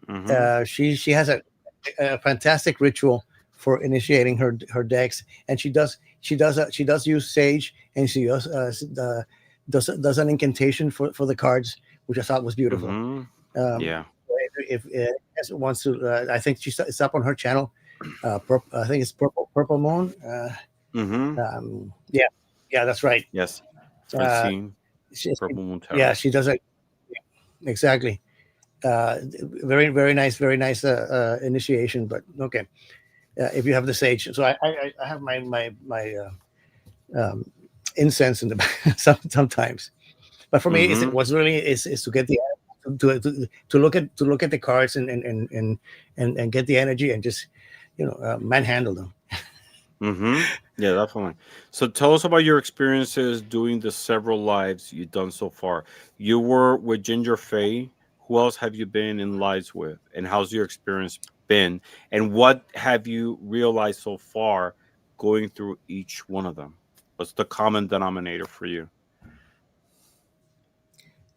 mhm, She has a fantastic ritual for initiating her decks, and she does use sage, and she does an incantation for the cards, which I thought was beautiful. mhm. Um, Yeah. if wants to, I think it's up on her channel. I think it's Purple Moon. Mhm. Yeah, yeah, that's right. Yes. Uh, Francine, she, Purple Moon yeah, Tarot. she does it exactly. Uh, very nice initiation. But okay, if you have the sage, so I have um, incense in the back sometimes. But for me, it Mhm. was really is to get the to look at the cards and get the energy and just manhandle them. Mhm. Yeah, definitely. So tell us about your experiences doing the several lives you've done so far. You were with Ginger Faye. Who else have you been in lives with? And how's your experience been? And what have you realized so far going through each one of them? What's the common denominator for you?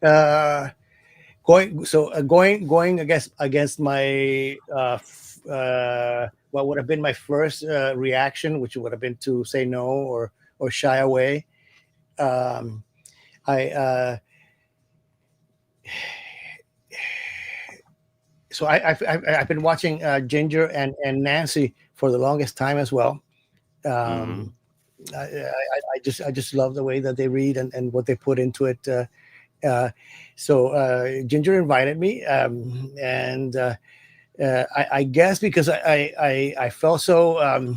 Uh, going against my what would have been my first reaction, which would have been to say no or shy away. Um, I so I've been watching Ginger and Nancy for the longest time as well. Mm-hmm. Um, I just love the way that they read and what they put into it. Uh, Ginger invited me, and I guess because I felt so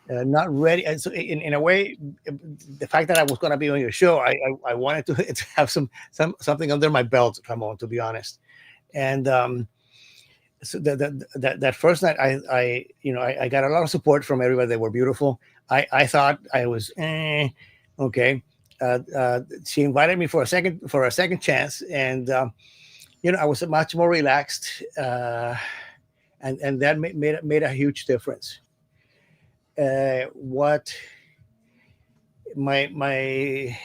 not ready. And so in a way, the fact that I was going to be on your show, I wanted to, to have something under my belt, Ramon, to be honest. And so that first night, I got a lot of support from everybody. They were beautiful. I thought I was okay. She invited me for a second chance, and I was much more relaxed, and that made a huge difference. What my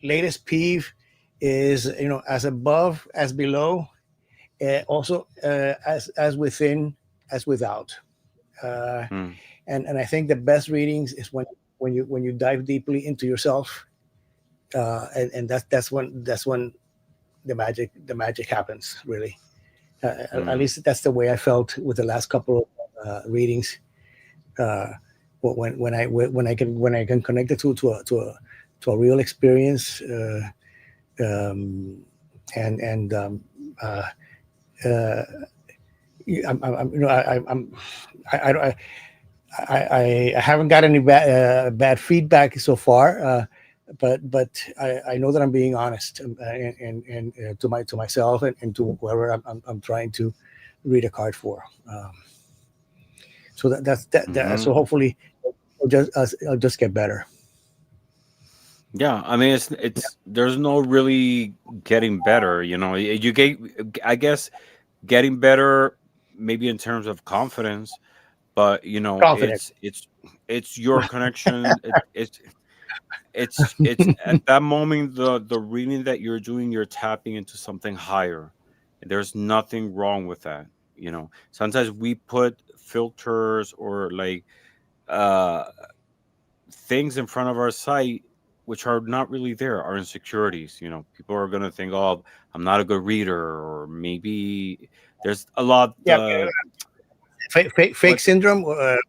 latest peeve is, as above as below, also as within as without. Uh, Mm-hmm. and I think the best readings is when you dive deeply into yourself, and that's when the magic happens, really. At Mm-hmm. least that's the way I felt with the last couple of readings. Uh, when I can connect it to a real experience, um, and uh, uh, I'm you know I, I haven't got any bad feedback so far, but I know that I'm being honest, and to myself and to whoever I'm trying to read a card for. So so Mm-hmm. hopefully I'll just get better. Yeah, I mean, it's there's no really getting better, you know. You get, I guess, getting better maybe in terms of confidence, but Confident. it's your connection. It's at that moment, the reading that you're doing, you're tapping into something higher. There's nothing wrong with that. Sometimes we put filters or like uh things in front of our sight which are not really there, our insecurities. People are going to think, oh, I'm not a good reader, or maybe there's a lot. Yeah, fake What syndrome. No,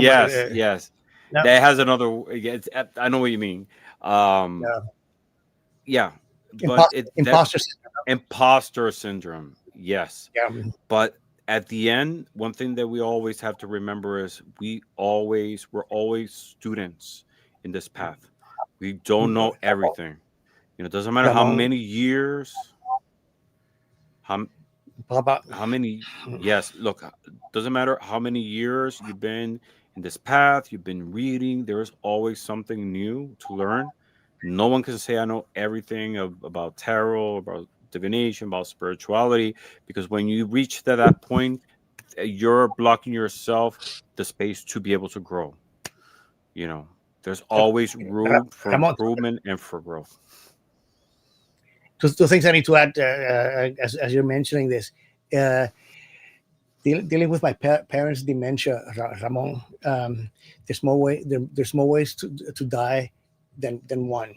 but Yes, yes, no, that has another. Yeah, I know what you mean. um no, yeah, but that imposter syndrome. imposter syndrome, yes. Yeah, But at the end, one thing that we always have to remember is we're always students in this path. We don't know everything. It doesn't matter how Ramon, many years, how Papa. how many yes, look, doesn't matter how many years you've been in this path, you've been reading, there is always something new to learn. No one can say I know everything about tarot, about divination, about spirituality, because when you reach to that point, you're blocking yourself the space to be able to grow. you know there's always room for Ramon, improvement and for growth. two things I need to add as you're mentioning this. Uh, Dealing with my parents' dementia, Ramon. There's more ways to die than one.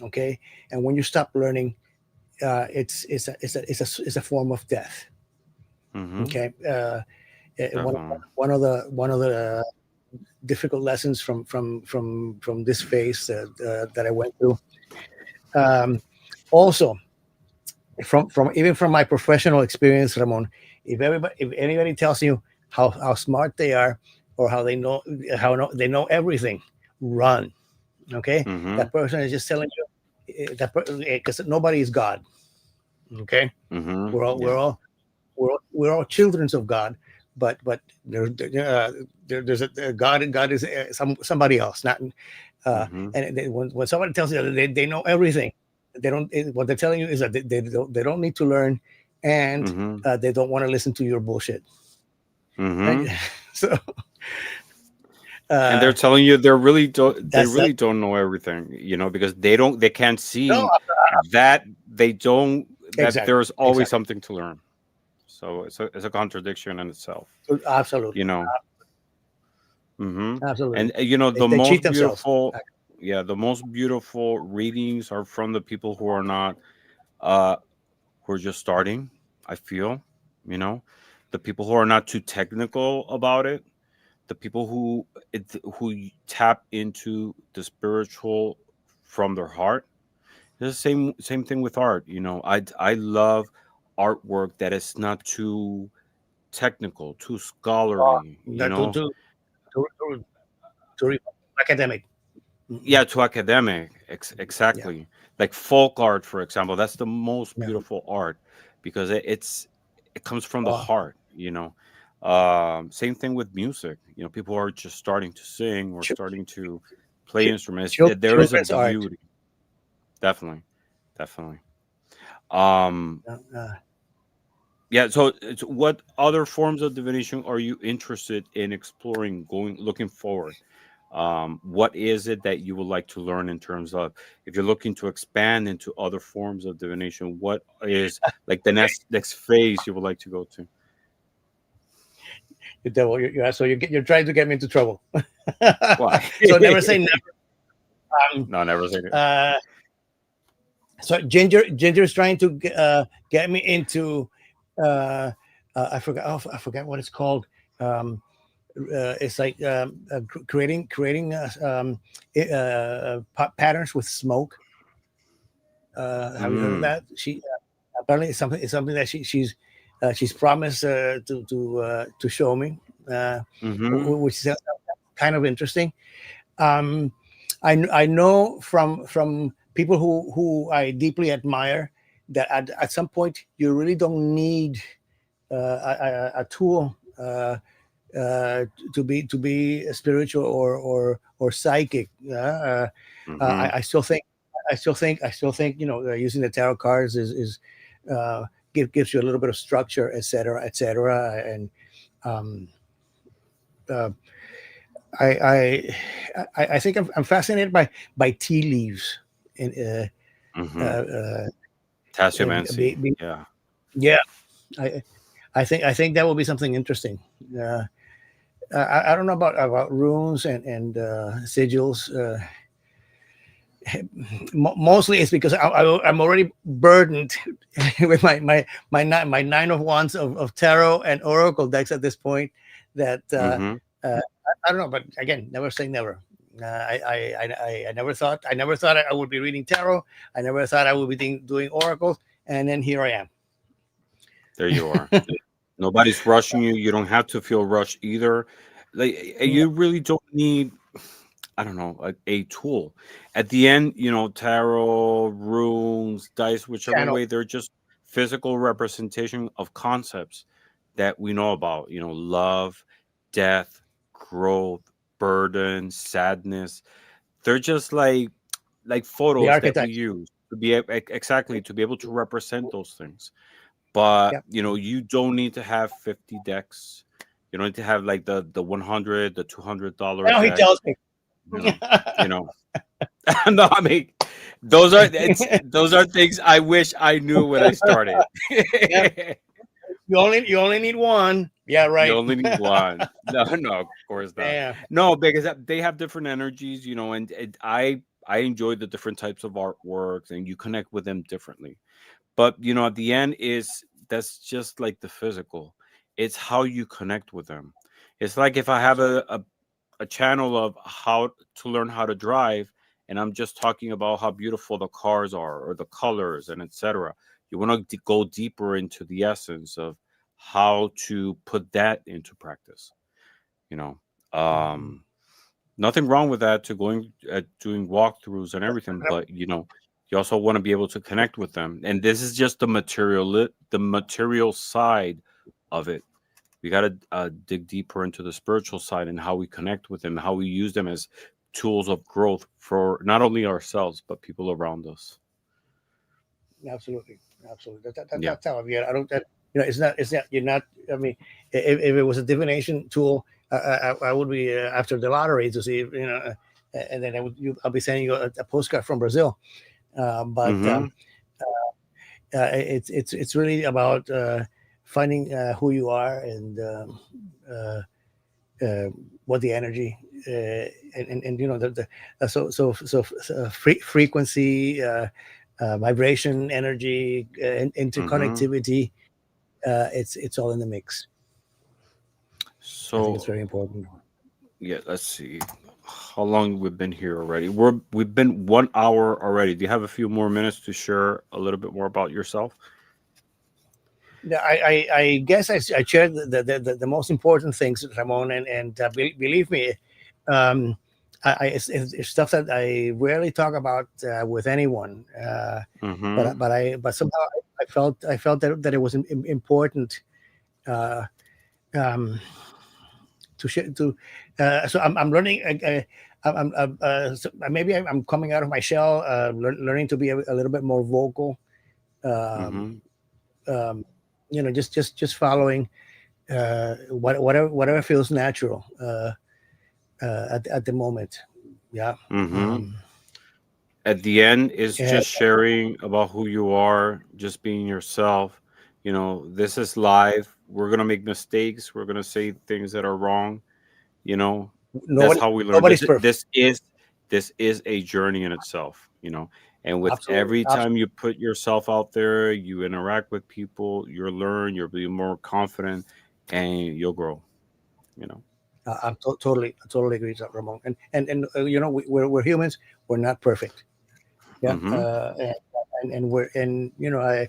Okay, and when you stop learning, it's a form of death. Mm-hmm. Okay, one Definitely. one of the difficult lessons from this phase that I went through. Um, Also, from even from my professional experience, Ramon, if anybody tells you how smart they are or they know everything, run. Okay, Mm-hmm. that person is just telling you that because nobody is God. Okay, Mm-hmm. we're all we're Yeah. all we're all children of God, but there's a God, and God is somebody else, not. Mm-hmm. When somebody tells you that they know everything, they don't. What they're telling you is that they don't need to learn, and Mm-hmm. they don't want to listen to your bullshit. Right? Mm-hmm. So And they're uh, telling you they that's that. really don't know everything, because they can't No, see that they don't. that Exactly. there's always Exactly. something to learn. So it's a contradiction in itself, you Absolutely. know. Hmm. Absolutely. And you know, the They cheat most themselves. beautiful, yeah, the most beautiful readings are from the people who are not, uh, who are just starting. I feel, you know, the people who are not too technical about it, the people who tap into the spiritual from their heart. It's the same thing with art. You know, I love artwork that is not too technical, too scholarly. You To, know, to, to, to, to academic. Mm-mm. yeah, too academic. Yeah. Exactly. Like folk art, for example, that's the most Yeah. beautiful art because it comes from the Oh, heart. You know, same thing with music. You know, people are just starting to sing or ch- starting to play instruments. There is a children's art. beauty, definitely, definitely. Um, Uh, uh, yeah. So, what other forms of divination are you interested in exploring, looking forward? What is it that you would like to learn in terms of, if you're looking to expand into other forms of divination, what is like the okay. next phase you would like to go to? You devil. So you're trying to get me into trouble. Why? So never say never. Um, No, never say it. uh, so Ginger is trying to get me into. Uh, I forgot. Oh, I forgot what it's called. Um, it's like creating patterns with smoke. Have you heard of Mm, that? She apparently it's something that she's promised to show me, mm-hmm, which is kind of interesting. Um, I know from people who I deeply admire that at some point you really don't need a tool to be spiritual or psychic. mm-hmm. I still think using the tarot cards is uh, gives you a little bit of structure, etc., etc. And um, uh, I, I I think I'm fascinated by tea leaves and uh, Mm-hmm. uh, and Tassiomancy. Yeah. yeah. I I think that will be something interesting. Uh, I don't know about runes and sigils. Mostly it's because I'm already burdened with my 9 of wands of tarot and oracle decks at this point. That Mm-hmm. I don't know, but again, never say never. I never thought I would be reading tarot. I never thought I would be doing oracles, and then here I am. There you are. Nobody's rushing you. You don't have to feel rushed either. Like, you really don't need, I don't know, a tool. At the end, you know, tarot, runes, dice, whichever Channel. way, they're just physical representation of concepts that we know about. You know, love, death, growth, burden, sadness. They're just like The photos that we archetypes. use to be exactly to be able to represent those things. But Yeah. you know, you don't need to have 50 decks. You don't need to have like the 100, the $200 I know he deck. tells me. You know, you know. No, I mean, those are things I wish I knew when I started. Yeah. You only need one. Yeah, You right. only need one. No, no, of course not. Yeah. No, because they have different energies, you know, and I enjoy the different types of artworks, and you connect with them differently. But you know, at the end, is that's just like the physical. It's how you connect with them. It's like if I have Absolutely. a channel of how to learn how to drive, and I'm just talking about how beautiful the cars are or the colors and etc. You want to go deeper into the essence of how to put that into practice, you know. Mhm. um Nothing wrong with that, to going doing walkthroughs and everything, but you know, you also want to be able to connect with them, and this is just the material side of it. We got to dig deeper into the spiritual side and how we connect with them, how we use them as tools of growth for not only ourselves but people around us. Absolutely. Absolutely. Yeah. That's how I view it. I don't. It's not. You're not. I mean, if it was a divination tool, I would be after the lottery to see. And then I'll be sending you a postcard from Brazil. But Mm-hmm. it's really about finding who you are, and uh, uh, what the energy, and the frequency, vibration, energy, Mm-hmm. interconnectivity. It's all in the mix. I think it's So very important. yeah, let's see how long we've been here already. We've been 1 hour already. Do you have a few more minutes to share a little bit more about yourself? Yeah, I guess I shared the most important things, Ramon, and believe me, um, it's stuff that I rarely talk about with anyone. Mm-hmm. But somehow I felt that it was important, uh, um, to share to. So I'm learning. So maybe I'm coming out of my shell, learning to be a little bit more vocal. Um, Mm-hmm. um, just following whatever feels natural at the moment. Yeah. Mm-hmm. Um, At the end, it's and just sharing about who you are, just being yourself. This is live. We're gonna make mistakes. We're gonna say things that are wrong. you know that's nobody how we learn. nobody's this perfect. this is this is a journey in itself. And with Absolutely, every time absolutely. you put yourself out there, you interact with people, you'll learn, you'll be more confident, and you'll grow you know Totally agree with Ramon. And we're humans. We're not perfect. Yeah. mm-hmm. And I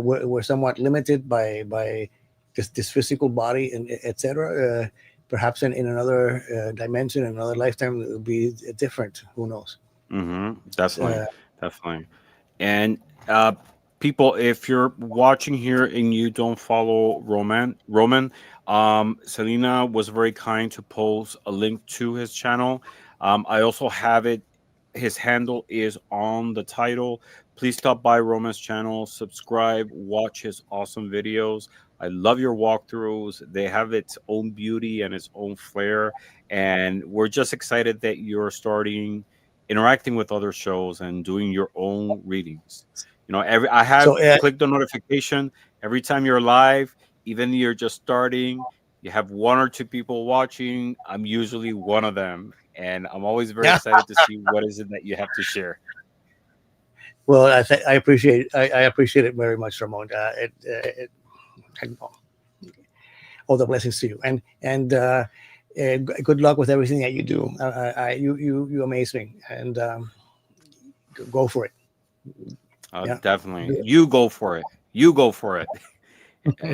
we're somewhat limited by this physical body, and etc. Perhaps in another dimension, another lifetime, it will be different. Who knows? Mm-hmm. Definitely. Uh, Definitely. And people, if you're watching here and you don't follow Roman, Selena was very kind to post a link to his channel. I also have it. His handle is on the title. Please stop by Roman's channel, subscribe, watch his awesome videos. I love your walkthroughs. They have its own beauty and its own flair, and we're just excited that you're starting interacting with other shows and doing your own readings. Every I have so clicked the notification every time you're live, even you're just starting. You have one or two people watching. I'm usually one of them, and I'm always very yeah. excited to see what is it that you have to share. Well, I appreciate it very much, Ramon. And all the blessings to you, and good luck with everything that you do. You amaze me, and go for it. Yeah. Definitely, you go for it. You go for it.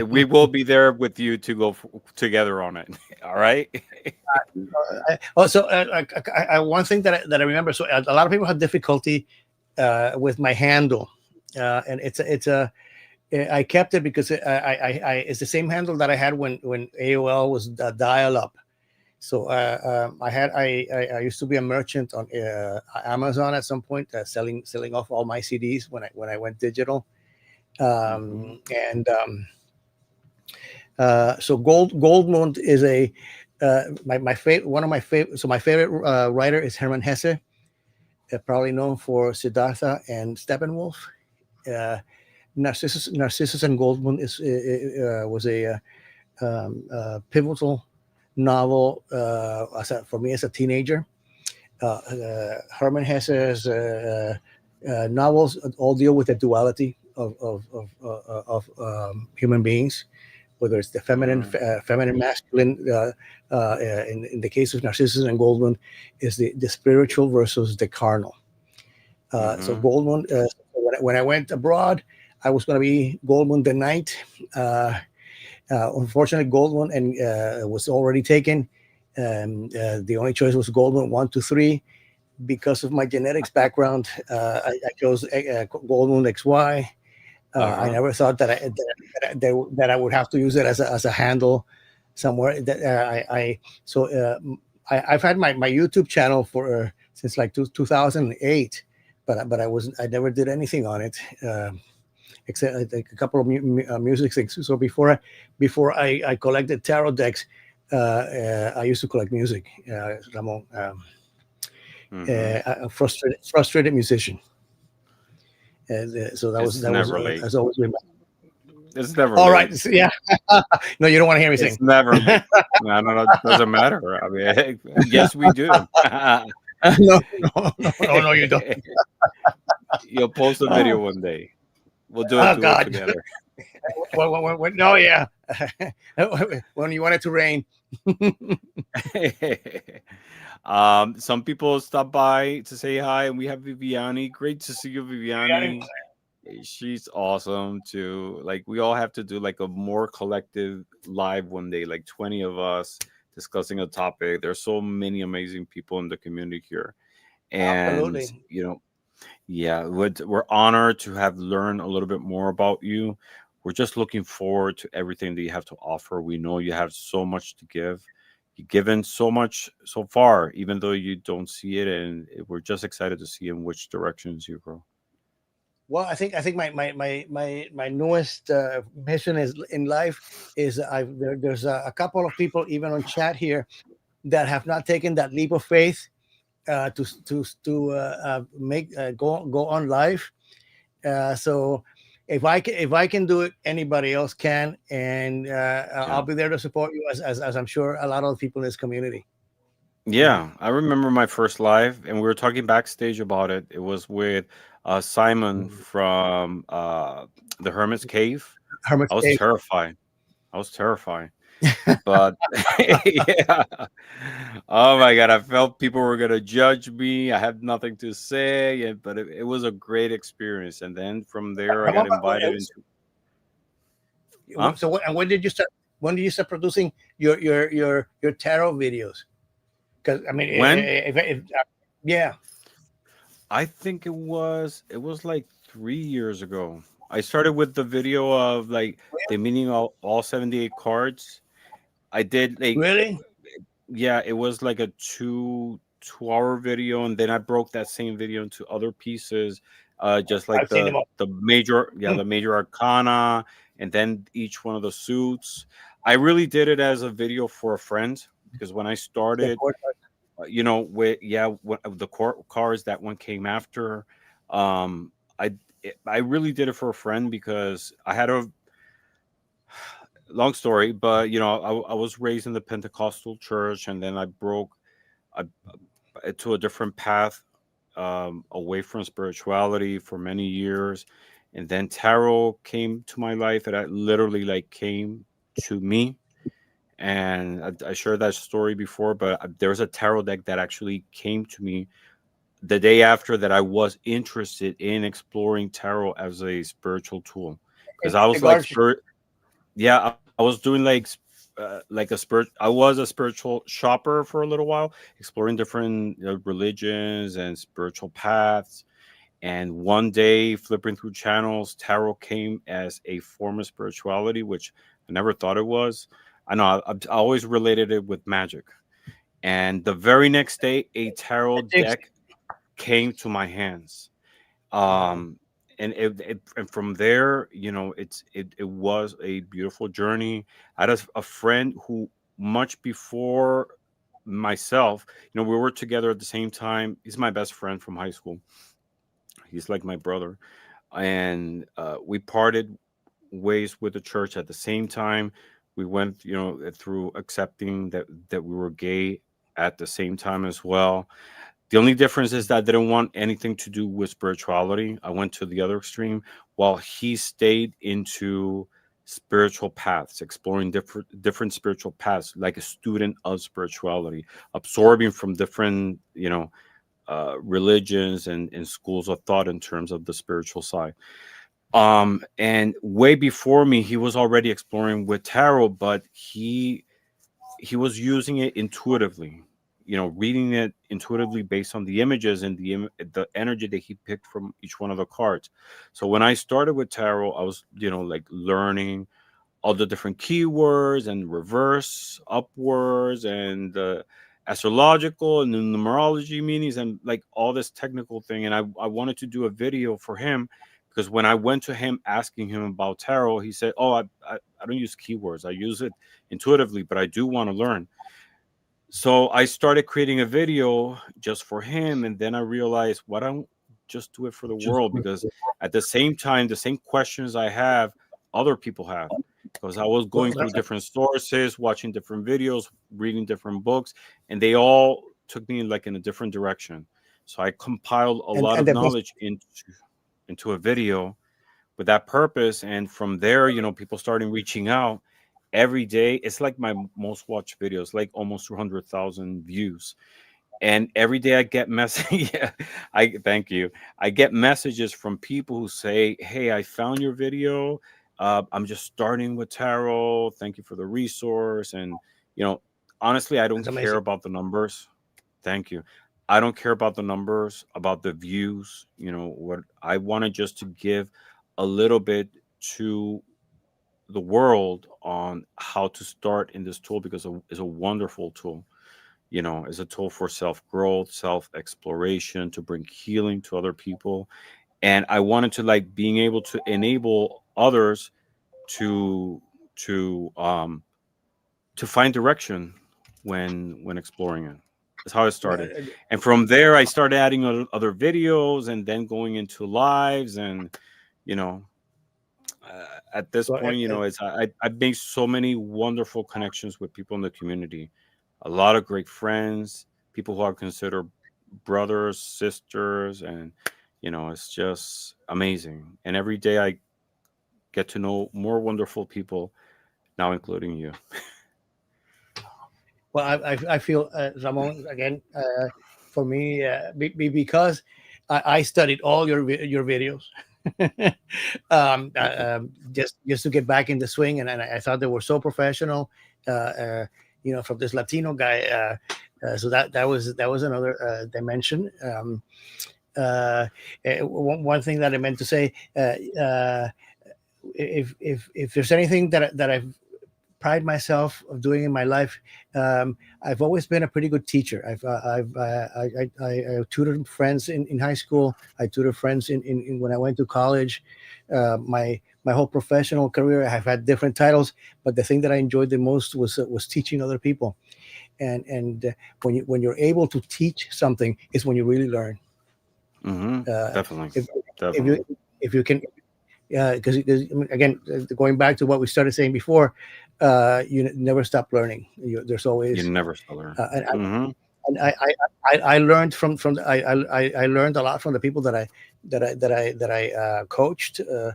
We will be there with you to go together on it. All right. Also, one thing that I remember. So a lot of people have difficulty with my handle, and it's a I kept it because it's the same handle that I had when AOL was dial up. So I used to be a merchant on Amazon at some point, selling off all my CDs when I went digital. Mm-hmm. And So Goldmund is a my favorite one of my favorite. So my favorite writer is Hermann Hesse, probably known for Siddhartha and Steppenwolf. Uh, Narcissus and Goldmund was a pivotal novel for me as a teenager. Hermann Hesse's novels all deal with the duality of human beings, whether it's the feminine, masculine. In the case of Narcissus and Goldmund, is the spiritual versus the carnal. So Mm-hmm. Goldmund, when I went abroad, I was going to be Goldmund the Knight. Unfortunately, Goldmund and was already taken. The only choice was Goldmund 1, 2, 3. Because of my genetics background, I chose Goldmund XY. I Uh-huh. never thought that I would have to use it as a handle somewhere. I've had my YouTube channel for since like 2008, but I never did anything on it. Except like a couple of music things. So before I collected tarot decks, I used to collect music. Ramon, Mm-hmm. a frustrated musician, And so It's that was never late. has always been. It's never All right, late. so, yeah. No, you don't want to hear me It's sing. never late. No, no, no, it doesn't matter. I mean, yes, we do. No, no, no, no, no, you don't. You'll post a Oh, video one day. We'll oh do it God. together. No, yeah. When you want it to rain. Some people stop by to say hi, and we have Viviani. Great to see you, Viviani. She's awesome too. Like we all have to do like a more collective live one day, like 20 of us discussing a topic. There's so many amazing people in the community here. And Absolutely. yeah, we're honored to have learned a little bit more about you. We're just looking forward to everything that you have to offer. We know you have so much to give. You've given so much so far, even though you don't see it, and we're just excited to see in which directions you grow. Well, I think my newest mission is in life is there's a couple of people even on chat here that have not taken that leap of faith make go on live. So if I can do it, anybody else can, and I'll Yeah. be there to support you as I'm sure a lot of people in this community. You know, Yeah, I remember my first live, and we were talking backstage about it. It was with Simon Mhm. from the Hermit's Cave. I Hermit's was Cave. terrified. I was terrified. But yeah. Oh my God, I felt people were gonna judge me. I had nothing to say, and but it was a great experience. And then from there, I got invited into. Huh? So and when did you start? When did you start producing your tarot videos? Because I mean, When? if yeah, I think it was like 3 years ago. I started with the video of like the meaning of all 78 cards. I did like really, yeah, it was like a two-hour video, and then I broke that same video into other pieces, just like I've seen them all. the major arcana, and then each one of the suits. I really did it as a video for a friend because when I The started, court. with the cars that one came after, um, I I really did it for a friend because I had a long story, but I was raised in the Pentecostal church, and then I broke I, to a different path, away from spirituality for many years, and then tarot came to my life, and I literally like came to me. And I shared that story before, but there was a tarot deck that actually came to me the day after that I was interested in exploring tarot as a spiritual tool, because I The was like guards. spirit. Yeah, I was doing like a spirit. I was a spiritual shopper for a little while, exploring different religions and spiritual paths. And one day, flipping through channels, tarot came as a form of spirituality, which I never thought it was. I know I always related it with magic. And the very next day, a tarot deck came to my hands. Wow. um and from there, it was a beautiful journey. I had a friend who, much before myself, we were together at the same time. He's my best friend from high school. He's like my brother. And we parted ways with the church at the same time. We went, through accepting that we were gay at the same time as well. The only difference is that I didn't want anything to do with spirituality. I went to the other extreme, while he stayed into spiritual paths, exploring different spiritual paths, like a student of spirituality, absorbing from different, religions and schools of thought in terms of the spiritual side. And way before me, he was already exploring with tarot, but he was using it intuitively, reading it intuitively based on the images and the energy that he picked from each one of the cards. So when I started with tarot, I was, like learning all the different keywords and reverse, upwards, and astrological and the numerology meanings and like all this technical thing. And I wanted to do a video for him because when I went to him asking him about tarot, he said, "Oh, I don't use keywords. I use it intuitively, but I do want to learn." So I started creating a video just for him, and then I realized, what don't just do it for the Just world, because at the same time, the same questions I have, other people have. Because I was well, going through different sources, watching different videos, reading different books, and they all took me like in a different direction. So I compiled a lot and of the best. knowledge into a video with that purpose. And from there, people starting reaching out every day. It's like my most watched videos, like almost 200,000 views. And every day I get message. Yeah, I thank you. I get messages from people who say, "Hey, I found your video. I'm just starting with tarot. Thank you for the resource." And you know, honestly, I don't That's care amazing. about the numbers. Thank you. I don't care about the numbers, about the views. What I wanted just to give a little bit to the world on how to start in this tool, because it's a wonderful tool. Is a tool for self growth, self exploration, to bring healing to other people. And I wanted to like being able to enable others to to um to find direction when exploring it. That's how I started. Uh, And from there I started adding other videos, and then going into lives. And you know at this well, point, I've made so many wonderful connections with people in the community, a lot of great friends, people who I consider brothers, sisters. And it's just amazing. And every day I get to know more wonderful people, now including you. well, I feel, Ramon, again, for me, because I studied all your videos. Thank you. Just to get back in the swing, and I thought they were so professional. From this Latino guy. So that was another dimension. One thing that I meant to say, if there's anything that I've pride myself of doing in my life. I've always been a pretty good teacher. I tutored friends in high school. I tutored friends in when I went to college. My whole professional career, I've had different titles, but the thing that I enjoyed the most was teaching other people. And when you're able to teach something, is when you really learn. Definitely. If if you Definitely. if you can, because again, going back to what we started saying before, you never stop learning. There's You always, never sell her. and I Hmm. and I learned from I learned a lot from the people that I coached, and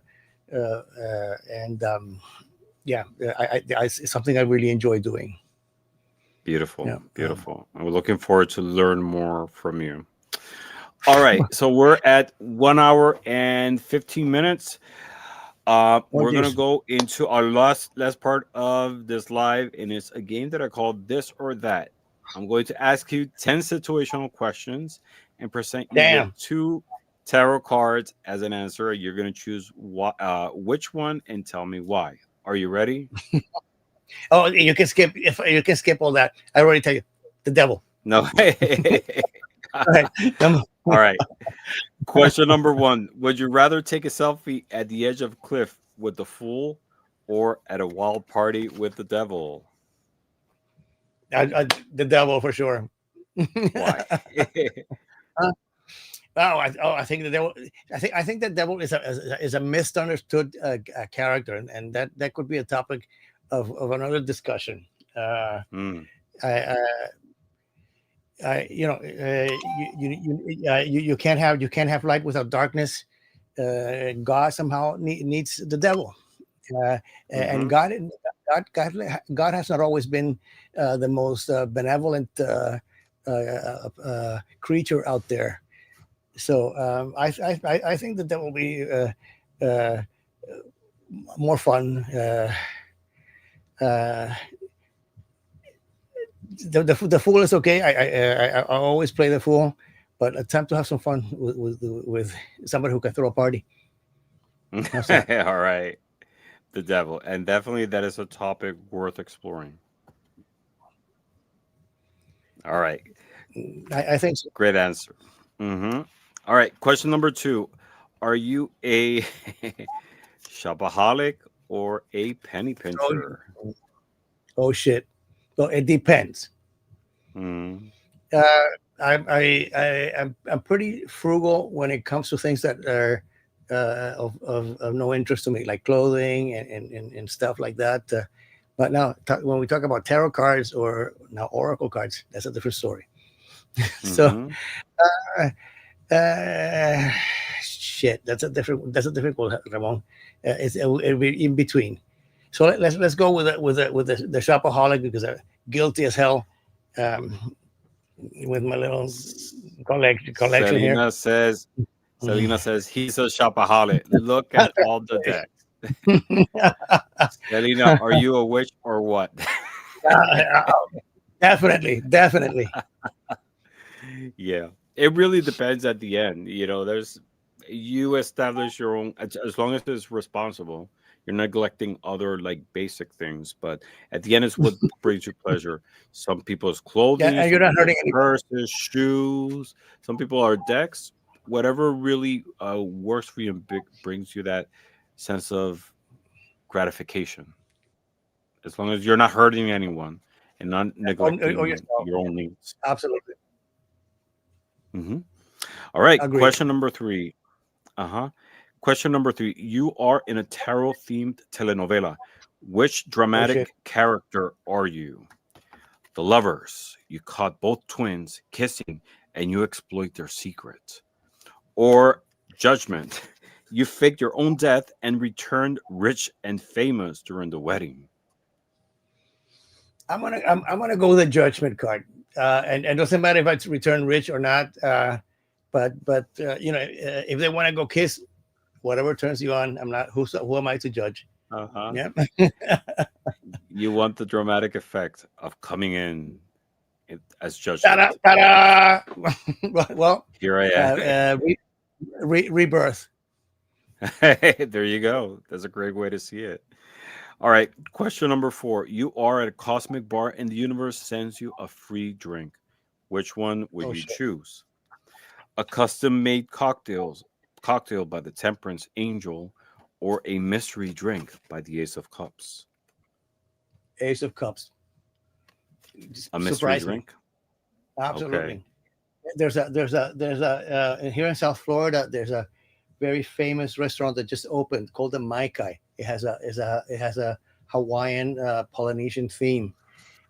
yeah, it's something I really enjoy doing. Beautiful. Yeah. Beautiful. I'm looking forward to learn more from you. All right. So we're at 1 hour and 15 minutes. Oh, We're gonna geez. go into our last part of this live, and it's a game that I call this or that. I'm going to ask you 10 situational questions and present you with Damn. two tarot cards as an answer. You're gonna choose which one and tell me why. Are you ready? Oh, you can skip, if you can skip all that. I already tell you, the devil. No. All right. All right. Question number one: would you rather take a selfie at the edge of a cliff with the fool, or at a wild party with the devil? The devil for sure. Why? I think the devil. I think the devil is a misunderstood character, and that could be a topic of another discussion. Hmm. I, I, you can't have light without darkness. God somehow needs the devil, and Hmm. God has not always been the most benevolent creature out there. So I think that will be uh, more fun. Uh, the fool is okay. I always play the fool, but it's time to have some fun with somebody who can throw a party. How's that? All right. The devil. And definitely that is a topic worth exploring. All right. I think so. Great answer. Hmm. All right. Question number two: are you a shopaholic or a penny Oh, pincher? oh shit. So it depends. Mm-hmm. I'm pretty frugal when it comes to things that are of no interest to me, like clothing and stuff like that. But now, when we talk about tarot cards or now oracle cards, that's a different story. So, Mm-hmm. uh, uh, shit, that's a difficult one, Ramon. It'll be in between. So let's go with the shopaholic because I'm guilty as hell um, with my little collection here. Selena says, Selena says he's a shopaholic. Look at all the decks. Selena, are you a witch or what? Definitely, definitely. Yeah, it really depends at the end. There's you establish your own as long as it's responsible. You're neglecting other like basic things, but at the end, it's what brings you pleasure. Some people's Yeah, clothing, and you're some not hurting people's anybody. purses, shoes. Some people are decks. Whatever really works for you and brings you that sense of gratification. As long as you're not hurting anyone and not Or neglecting yourself. your Yeah, own needs. absolutely. Hmm. All right, Agreed. question number three. Uh huh. Question number three. You are in a tarot themed telenovela. Which Oh shit. dramatic character are you? The lovers. You caught both twins kissing and you exploit their secret. Or judgment. You faked your own death and returned rich and famous during the wedding. I'm gonna go with the judgment card, and it doesn't matter if I return rich or not. But if they want to go kiss, whatever turns you on, I'm not. Who am I to judge? Uh huh. Yeah. You want the dramatic effect of coming in as Ta-da, judgment. ta-da! Well, Here I uh, am. rebirth. Hey, there you go. That's a great way to see it. All right. Question number four. You are at a cosmic bar and the universe sends you a free drink. Which one would Oh you shit. choose? A custom made cocktail by the Temperance Angel or a mystery drink by the Ace of Cups? Ace of Cups. A mystery Surprise me. drink? Okay. Absolutely. There's a here in South Florida. There's a very famous restaurant that just opened called the Maikai. It has a Hawaiian Polynesian theme,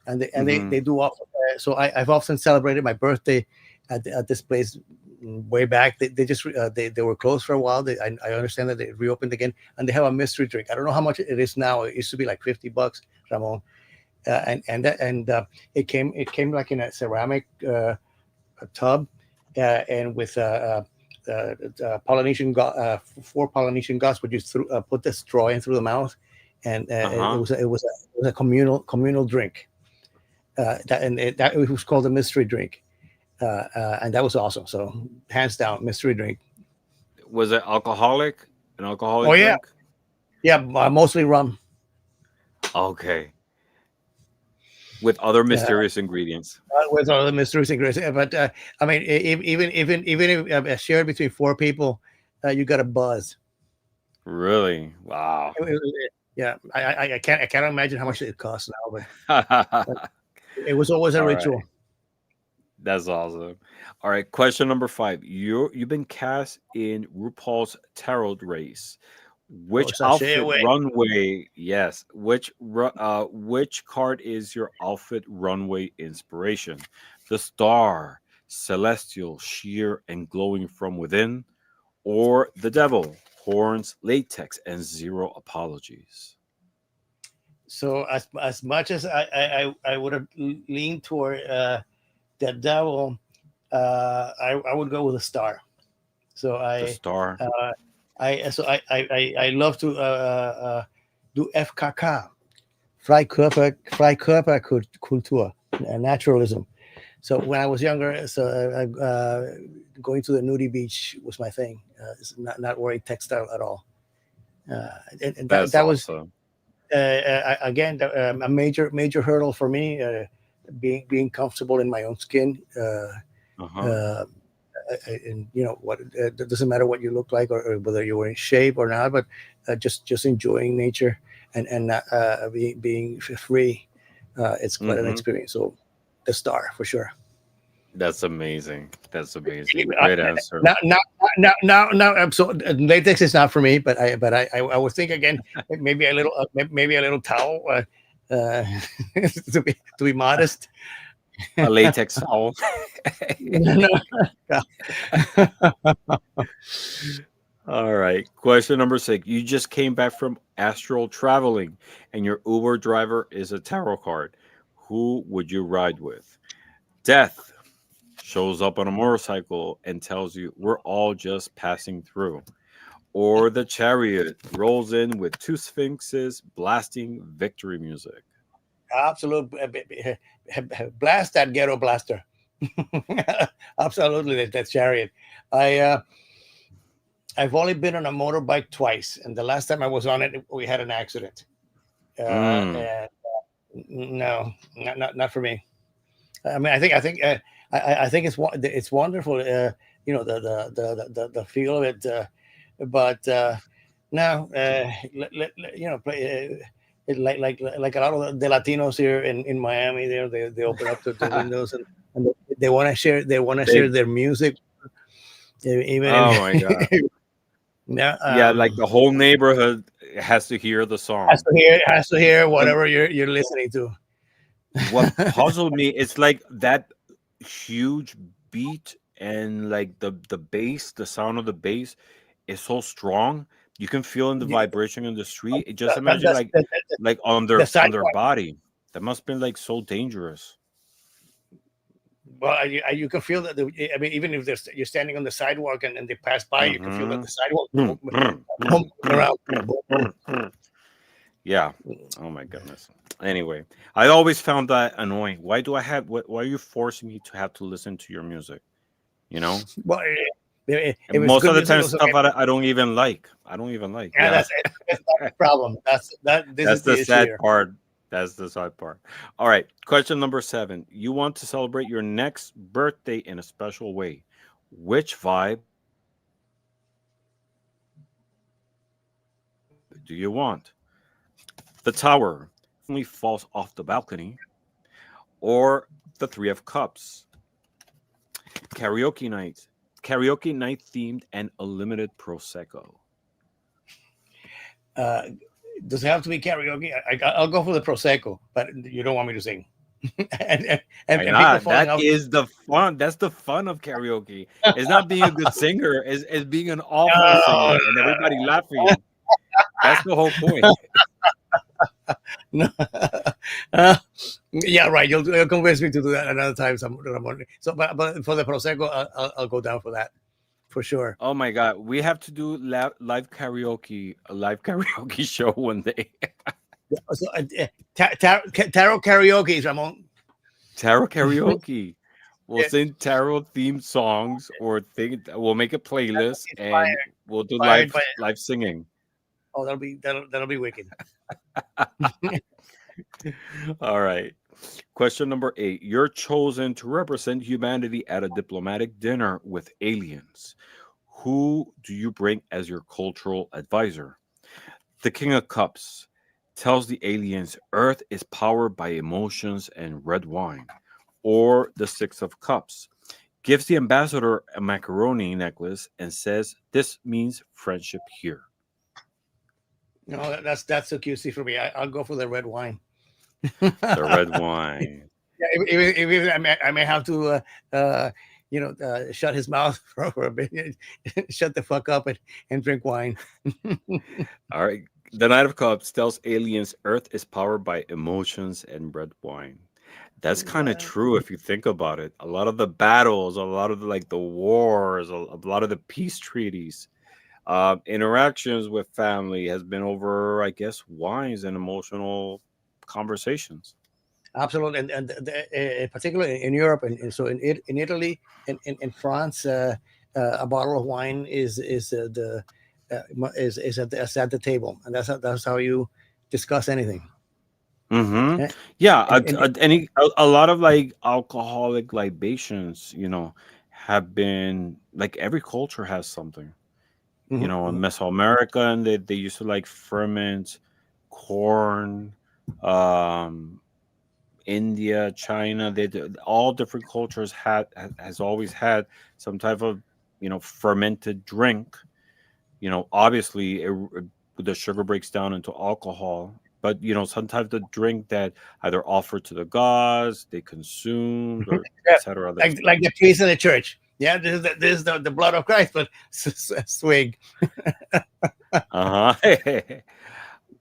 and they Mm-hmm. do offer. So I've often celebrated my birthday at this place way back. They were closed for a while. I understand that they reopened again, and they have a mystery drink. I don't know how much it is now. It used to be like $50, Ramon, it came like in a ceramic tub, and with four Polynesian gods, would you put the straw in through the mouth, and it Uh-huh. was a communal drink. It was called a mystery drink, and that was awesome. So hands down, mystery drink. Was it alcoholic? An Oh alcoholic yeah, drink? yeah, mostly rum. Okay. With other Uh, mysterious ingredients. with all the mysteries and grace. But I mean, even if shared between four people, you got a buzz. Really? Wow. Yeah, I can't imagine how much it costs now, but All it was always a right. ritual. That's awesome. All right, question number five. You've been cast in RuPaul's Tarot Race. Oh, Which sashay outfit away. runway? Yes. Which card is your outfit runway inspiration? The star, celestial, sheer and glowing from within, or the devil, horns, latex, and zero apologies. So as much as I would have leaned toward the devil, I would go with a star. So The star. I love to do FKK, Freikörperkultur, naturalism. So when I was younger, going to the nudie beach was my thing. It's not wearing textile at all. And That's that was awesome. again a major hurdle for me. Being comfortable in my own skin, Uh-huh. uh, and what it doesn't matter what you look like or whether you're in shape or not, but just enjoying nature and not being free. It's quite an Mm-hmm. experience. So the star for sure. That's amazing. That's amazing. Great answer. Now, now, now. So latex is not for me, but I would think again, maybe a little, maybe a little towel, to be modest. A latex towel. No, All right. Question number 6. You just came back from astral traveling and your Uber driver is a tarot card. Who would you ride with? Death shows up on a motorcycle and tells you we're all just passing through. Or the chariot rolls in with two sphinxes blasting victory music. absolute blast that ghetto blaster. Absolutely, that chariot. I I've only been on a motorbike twice, and the last time I was on it, we had an accident. Mm. And no, not for me. I mean, I think I think it's wonderful. The feel of it, but no, like a lot of the Latinos here in Miami, there they open up the windows, and they want to share They, their music, even oh my God. if yeah, Yeah, like the whole neighborhood has to hear the song. has to hear And whatever you're listening to. what puzzled me is like that huge beat and like the bass, the sound of the bass is so strong. You can feel in the The, vibration in the street. It just the, imagine the, the, like the on side their body. That must have been like so dangerous. well, you can feel that. I mean, even if you're standing on the sidewalk and they pass by, you can feel that Mm-hmm. the sidewalk boom, around. Boom, boom. Yeah. Oh my goodness. Anyway, I always found that annoying. Why do I have? Why are you forcing me to have to listen to your music? You know. Well, And if it's most good of the music, time, it's stuff okay. I don't even like. I don't even like. Yeah, Yeah. that's not the problem. This That's is the the issue sad here. part. That's the sad part. All right. Question number 7. You want to celebrate your next birthday in a special way. Which vibe do you want? The tower finally falls off the balcony, or the Three of Cups? Karaoke night. Karaoke night themed and unlimited prosecco. Uh, does it have to be karaoke? I'll go for the prosecco, but you don't want me to sing, Why and people not? falling That off. is the fun. That's the fun of karaoke. It's not being a good singer. It's being an awful No, singer and everybody laughing. That's the whole point. no. Uh, yeah, right. You'll convince me to do that another time. So, but for the prosecco, I'll go down for that for sure. Oh my god, we have to do live karaoke, a live karaoke show one day. So, tarot karaoke, Ramon. Tarot karaoke. We'll Yeah, sing tarot themed songs or we'll make a playlist and we'll do inspired by. live singing. Oh, that'll be wicked. All right. Question number 8. You're chosen to represent humanity at a diplomatic dinner with aliens. Who do you bring as your cultural advisor? The King of Cups tells the aliens Earth is powered by emotions and red wine. Or the Six of Cups gives the ambassador a macaroni necklace and says this means friendship here. No, that's so cutesy for me. I'll go for the red wine. Yeah, The red wine. even I may have to, shut his mouth for a bit, shut the fuck up and drink wine. All right. The Knight of Cups tells aliens Earth is powered by emotions and red wine. That's kind of Uh, true if you think about it. A lot of the battles, a lot of the wars, a lot of the peace treaties, interactions with family has been over, I guess, wines and emotional conversations. Absolutely, and particularly in Europe, and so in Italy and in France, a bottle of wine is at the table, and that's how you discuss anything. Hmm. Eh, Yeah, And a lot of like alcoholic libations, have been like every culture has something. mhm, In mhm. Mesoamerica, and they used to like ferment corn. Um, India, China, all different cultures has always had some type of fermented drink. Obviously the sugar breaks down into alcohol, but sometimes the drink that either offered to the gods, they consumed, or Yeah, etc. like the priest in the church. Yeah, this is the blood of Christ, but swig. Uh huh.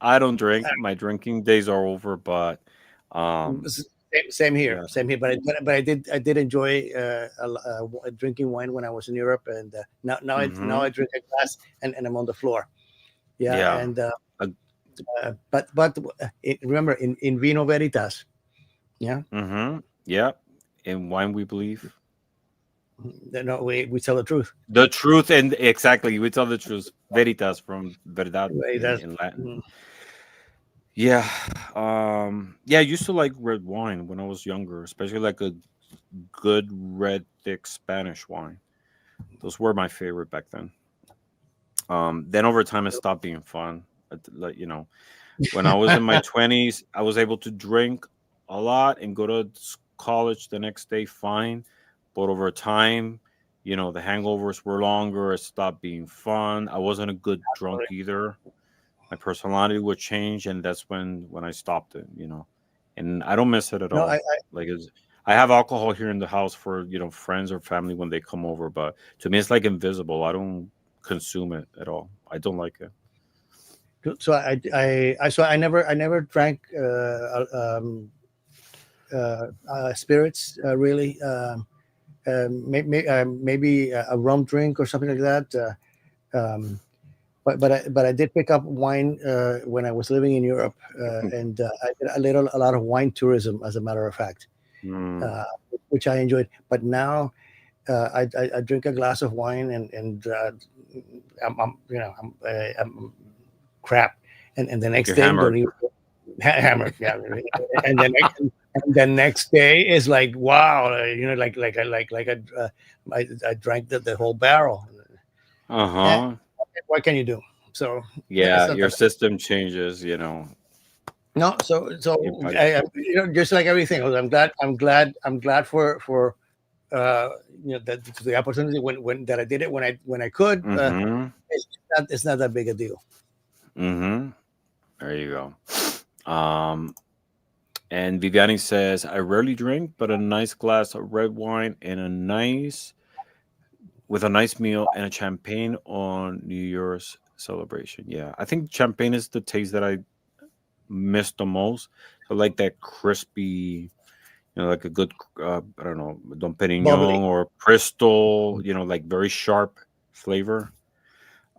I don't drink. My drinking days are over, but um, Same here, yeah. same here. But I did enjoy drinking wine when I was in Europe, and now I Hmm. drink a glass and I'm on the floor. Yeah, Yeah. and Uh, remember in vino veritas. Yeah, mm-hmm. Yeah. In wine we believe. no, we tell the truth. The truth, and exactly, we tell the truth. Veritas from verdad Veritas. in Latin. Mm. Yeah. Yeah, I used to like red wine when I was younger, especially like a good red thick Spanish wine. Those were my favorite back then. Then over time it stopped being fun. Like, when I was in my 20s, I was able to drink a lot and go to college the next day fine. But over time, the hangovers were longer. It stopped being fun. I wasn't a good drunk either. My personality would change, and that's when I stopped it. And I don't miss it at No, all. Like, I have alcohol here in the house for friends or family when they come over, but to me it's like invisible. I don't consume it at all. I don't like it. I never drank spirits really. Maybe a rum drink or something like that. But I did pick up wine when I was living in Europe, and I did a lot of wine tourism, as a matter of fact, Mm. uh, which I enjoyed. But now I drink a glass of wine and I'm crap, and the next You're day don't hammered. even hammered, yeah, and the next day is like wow, I drank the whole barrel. Eh, Uh-huh. what can you do? So it's Yeah, not your that system changes. no. Your body. Just like everything else, I'm glad for uh, the opportunity when that I did it when I could. Mm-hmm. It's not that big a deal. Mm-hmm. There you go. And Viviani says, I rarely drink, but a nice glass of red wine and with a nice meal and a champagne on New Year's celebration. Yeah, I think champagne is the taste that I miss the most. So like that crispy, like a good, I don't know, Dom Bubbly. Perignon or Bristol, like very sharp flavor.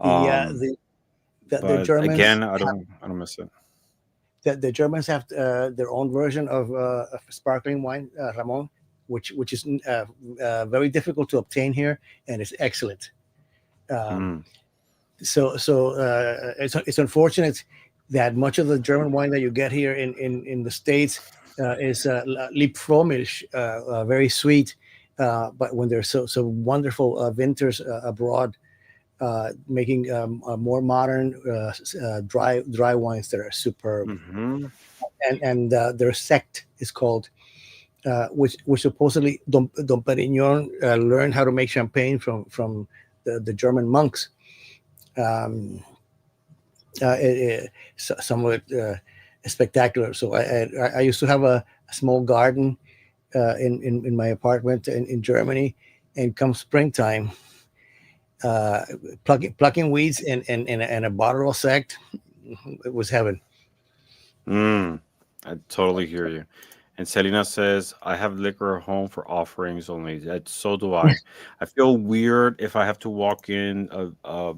Yeah, Um, the but Germans again, I don't miss it. the Germans have their own version of sparkling wine, Ramon, which is very difficult to obtain here, and it's excellent. Um, Mm, it's unfortunate that much of the German wine that you get here in the States is Liebfromisch, very sweet, but when there's so wonderful winters abroad, making more modern dry wines that are superb, mm-hmm. and their sect is called, which supposedly Dom Perignon learned how to make champagne from the German monks. Um, Somewhat spectacular. So I used to have a small garden in my apartment in Germany, and come springtime, uh, plucking weeds and a bottle of sect, it was heaven. Mm, I totally hear you. And Selena says, I have liquor at home for offerings only. That so do I. I feel weird if I have to walk in a uh,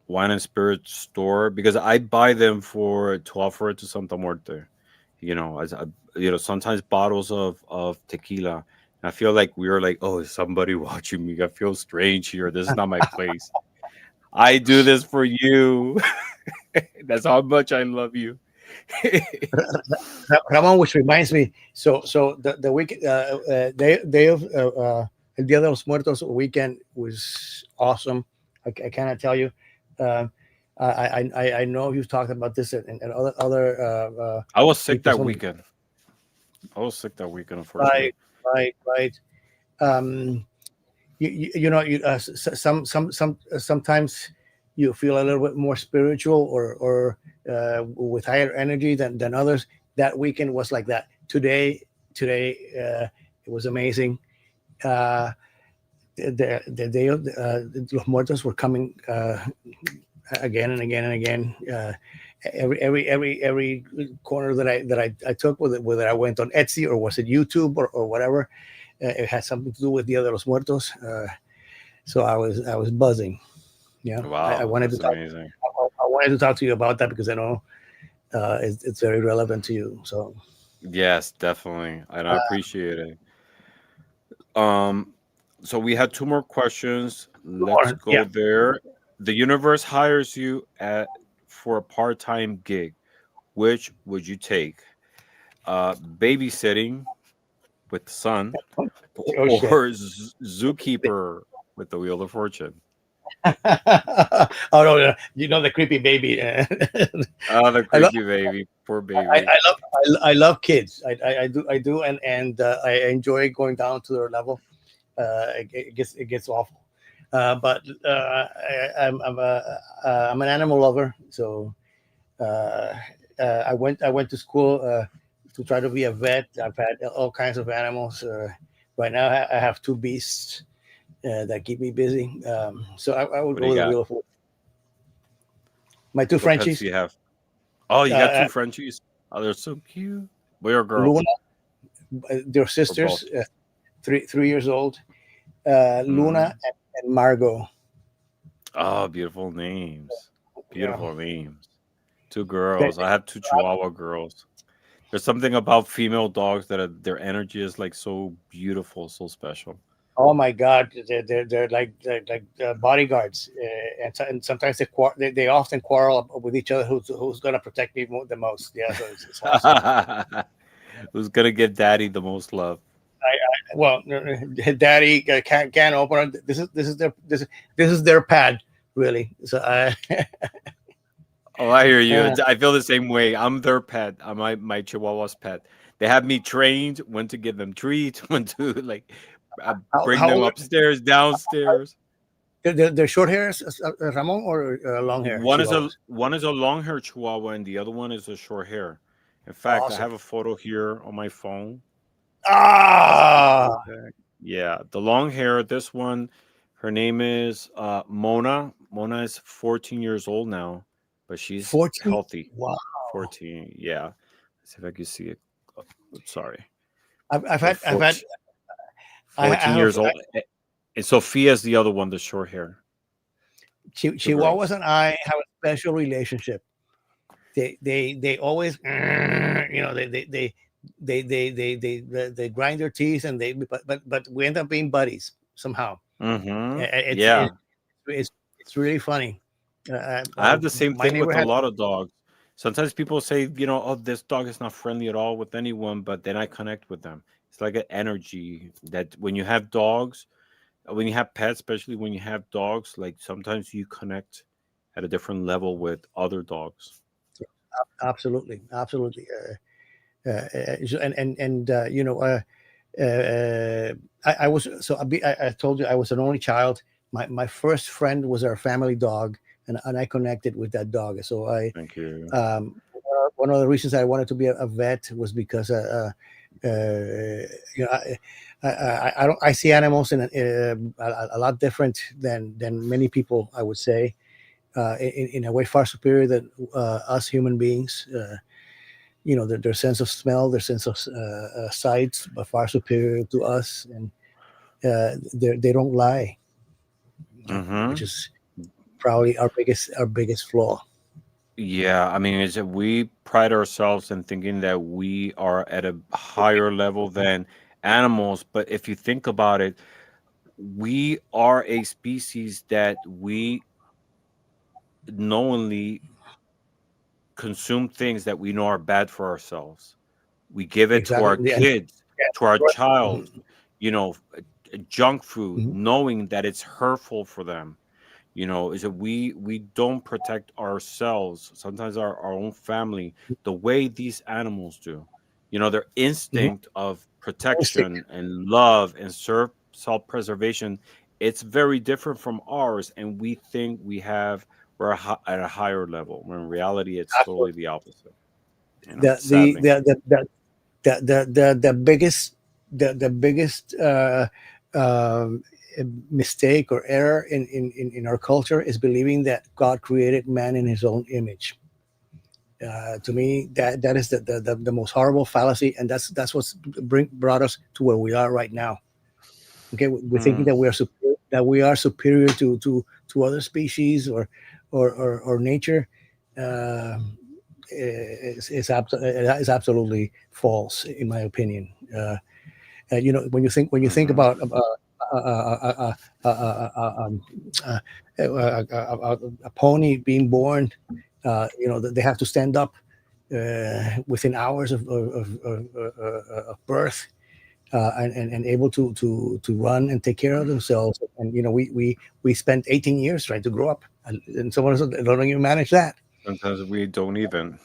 wine and spirit store because I buy them to offer it to Santa Muerte. As sometimes bottles of tequila. And I feel like we're like, oh, is somebody watching me? I feel strange here. This is not my place. I do this for you. That's how much I love you. Ramon, which reminds me, so the week day of El Dia de los Muertos weekend was awesome. I cannot tell you. Uh, I know you've talked about this and other I was sick that personas. weekend. I was sick that weekend, unfortunately. Right, right. Um, you know, sometimes you feel a little bit more spiritual or with higher energy than others. That weekend was like that. Today, it was amazing. Uh, the day of Los Muertos were coming again and again and again. Every corner that I took, whether I went on Etsy or was it YouTube or whatever, it had something to do with Dia de los Muertos. So I was buzzing. Yeah, I Wow, wanted to that's talk. amazing. I wanted to talk to you about that because I know it's very relevant to you. So Yes, definitely, and I appreciate it. Um, so we had two more questions. Let's more, yeah. go there. The universe hires you at for a part-time gig. Which would you take? Babysitting with the son, Oh shit. or zookeeper with the Wheel of Fortune? Oh no, no, you know the creepy baby. Oh, the I love creepy baby, poor I, baby. I love I love kids. I do and I enjoy going down to their level. It gets awful. But I'm an animal lover, so uh, I went to school to try to be a vet. I've had all kinds of animals. Right now, I have two beasts that keep me busy. So I would What do go you with the got? wheel of fortune. My two What pets do Frenchies, you have? Oh, you got uh, two Frenchies. Oh, they're so cute. Boy or girl? Luna, they're Or both? sisters, 3 years old. Luna Mm. and Margot. Oh, beautiful names. Yeah. Beautiful names. Two They- girls. I have two Chihuahua girls. There's something about female dogs that their energy is like so beautiful, so special. Oh my God, they're like bodyguards, and sometimes they often quarrel with each other. Who's going to protect me the most? Yeah, so it's awesome. Who's gonna give daddy the most love? Well, Daddy can't open it. This is their pad, really. So I Oh, I hear you. uh, I feel the same way. I'm their pet. I'm my Chihuahua's pet. They have me trained when to give them treats, when to like bring how them old upstairs, downstairs. they're short hairs, Ramon, or long hair Chihuahuas. One is a long hair Chihuahua, and the other one is a short hair. In fact, I Awesome. have a photo here on my phone. Ah, Yeah, the long hair. This one, her name is Mona. Mona is 14 years old now, but she's 14. healthy. Wow. 14. Yeah. Let's see if I can see it. Oh, sorry. I've So had I've had 14, I 14 have years old. And Sophia's the other one, the short hair. Two Chihuahuas girls. and I have a special relationship. They always they grind their teeth and but we end up being buddies somehow. Mm-hmm. It's Yeah. it's really funny. I have the same My thing neighbor with a had lot of dogs. Sometimes people say, oh, this dog is not friendly at all with anyone, but then I connect with them. It's like an energy that when you have dogs, when you have pets, especially when you have dogs, like sometimes you connect at a different level with other dogs. absolutely. Uh, I was so I told you I was an only child. My first friend was our family dog, and I connected with that dog. So Thank you. one of the reasons I wanted to be a vet was because you know I see animals in a lot different than many people, I would say, in a way far superior than us human beings. Their sense of smell, their sense of sight, but far superior to us, and they don't lie, which Mm-hmm. is probably our biggest flaw. Yeah, I mean, is that we pride ourselves in thinking that we are at a higher level than animals, but if you think about it, we are a species that we knowingly consume things that we know are bad for ourselves. We give it to Exactly. our Yeah. kids, to our child, Mhm. junk food, Mhm. knowing that it's hurtful for them. Is that we don't protect ourselves, sometimes our own family, the way these animals do. Their Mhm. instinct of Instinct. protection and love and self-preservation, it's very different from ours, and we think at a higher level, when in reality it's totally Absolutely. the opposite, The the sadly. the the the the biggest the biggest um, mistake or error in our culture is believing that God created man in His own image. To me, that is the most horrible fallacy, and that's what's brought us to where we are right now. Okay, we're thinking Hmm. that we are superior to other species or nature. Uh, is absolutely false, in my opinion. When you think Hmm. about uh, uh, uh, um, uh, a pony being born, they have to stand up within hours of birth, and able to run and take care of themselves. And we spent 18 years trying to grow up, and someone else don't even manage that. Sometimes we don't even.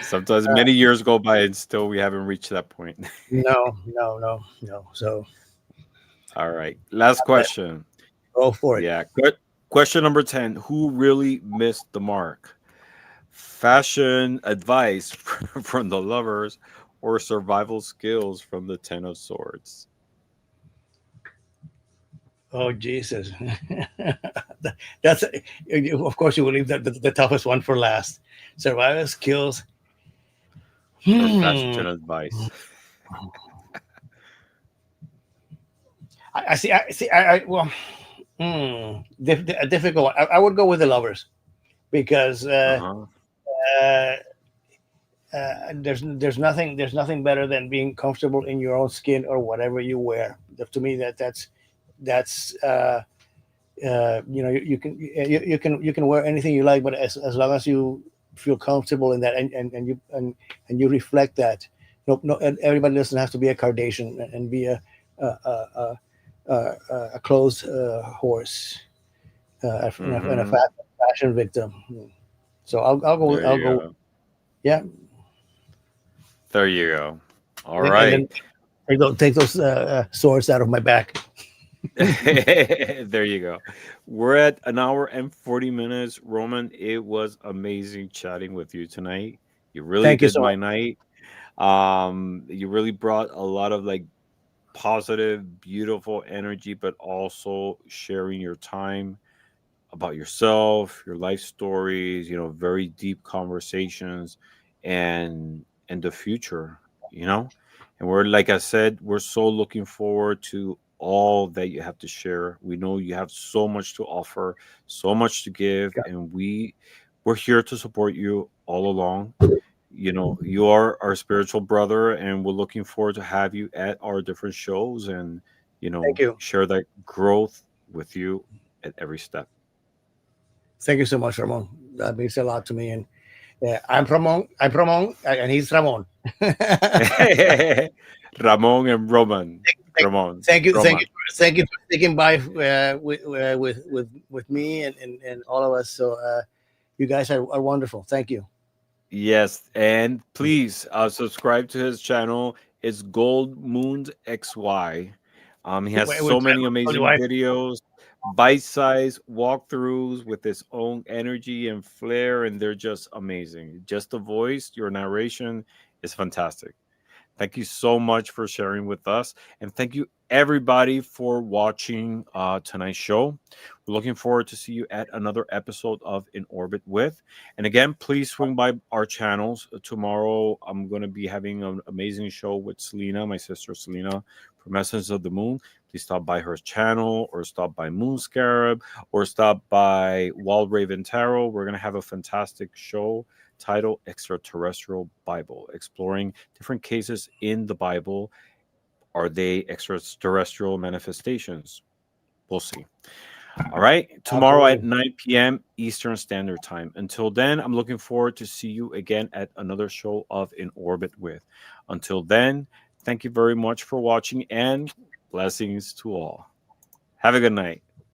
Sometimes many years go by and still we haven't reached that point. No, no, no, no. So All right. Last question. go for it. Yeah. Good. Question number 10. Who really missed the mark? Fashion advice from the lovers or survival skills from the 10 of swords? Oh Jesus, that's of course you will leave the toughest one for last. Survival skills. Or Hmm. fashion advice? I see. Well, a difficult one. I would go with the lovers because Uh-huh. uh, there's nothing better than being comfortable in your own skin or whatever you wear. To me, that's you can wear anything you like, but as long as you feel comfortable in that, and you reflect that. No, no, and everybody doesn't have to be a Kardashian and be a clothes horse and a Mm-hmm. fashion victim. So There I'll you go. go. Yeah, There you go. All and right. then take those swords out of my back. There you go. We're at an hour and 40 minutes. Roman, it was amazing chatting with you tonight. You really Thank you did so my much. night. You really brought a lot of like positive, beautiful energy, but also sharing your time about yourself, your life stories, very deep conversations and the future, you know? And we're like I said, we're so looking forward to all that you have to share. We know you have so much to offer, so much to give, and we're here to support you all along. You are our spiritual brother, and we're looking forward to have you at our different shows and Thank you. share that growth with you at every step. Thank you so much, Ramon. That means a lot to me. And I'm Ramon. I'm Ramon, and he's Ramon. Ramon and Roman. thank, Ramon. thank you, Roman. thank you for sticking by with me and all of us. So you guys are wonderful. Thank you. Yes, and please subscribe to his channel. It's Goldmundxy. He has With so many my amazing wife. videos, bite-sized walkthroughs with his own energy and flair, and they're just amazing. Just the voice, your narration is fantastic. Thank you so much for sharing with us. And thank you everybody for watching tonight's show. We're looking forward to see you at another episode of In Orbit With. And again, please swing by our channels. Tomorrow I'm going to be having an amazing show with Selena, my sister Selena from Essence of the Moon. Please stop by her channel or stop by Moon Scarab or stop by Wild Raven Tarot. We're going to have a fantastic show titled Extraterrestrial Bible, exploring different cases in the Bible. Are they extraterrestrial manifestations? We'll see. All right. Tomorrow at Absolutely. 9 p.m. Eastern Standard Time. Until then, I'm looking forward to see you again at another show of In Orbit With. Until then, thank you very much for watching and blessings to all. Have a good night.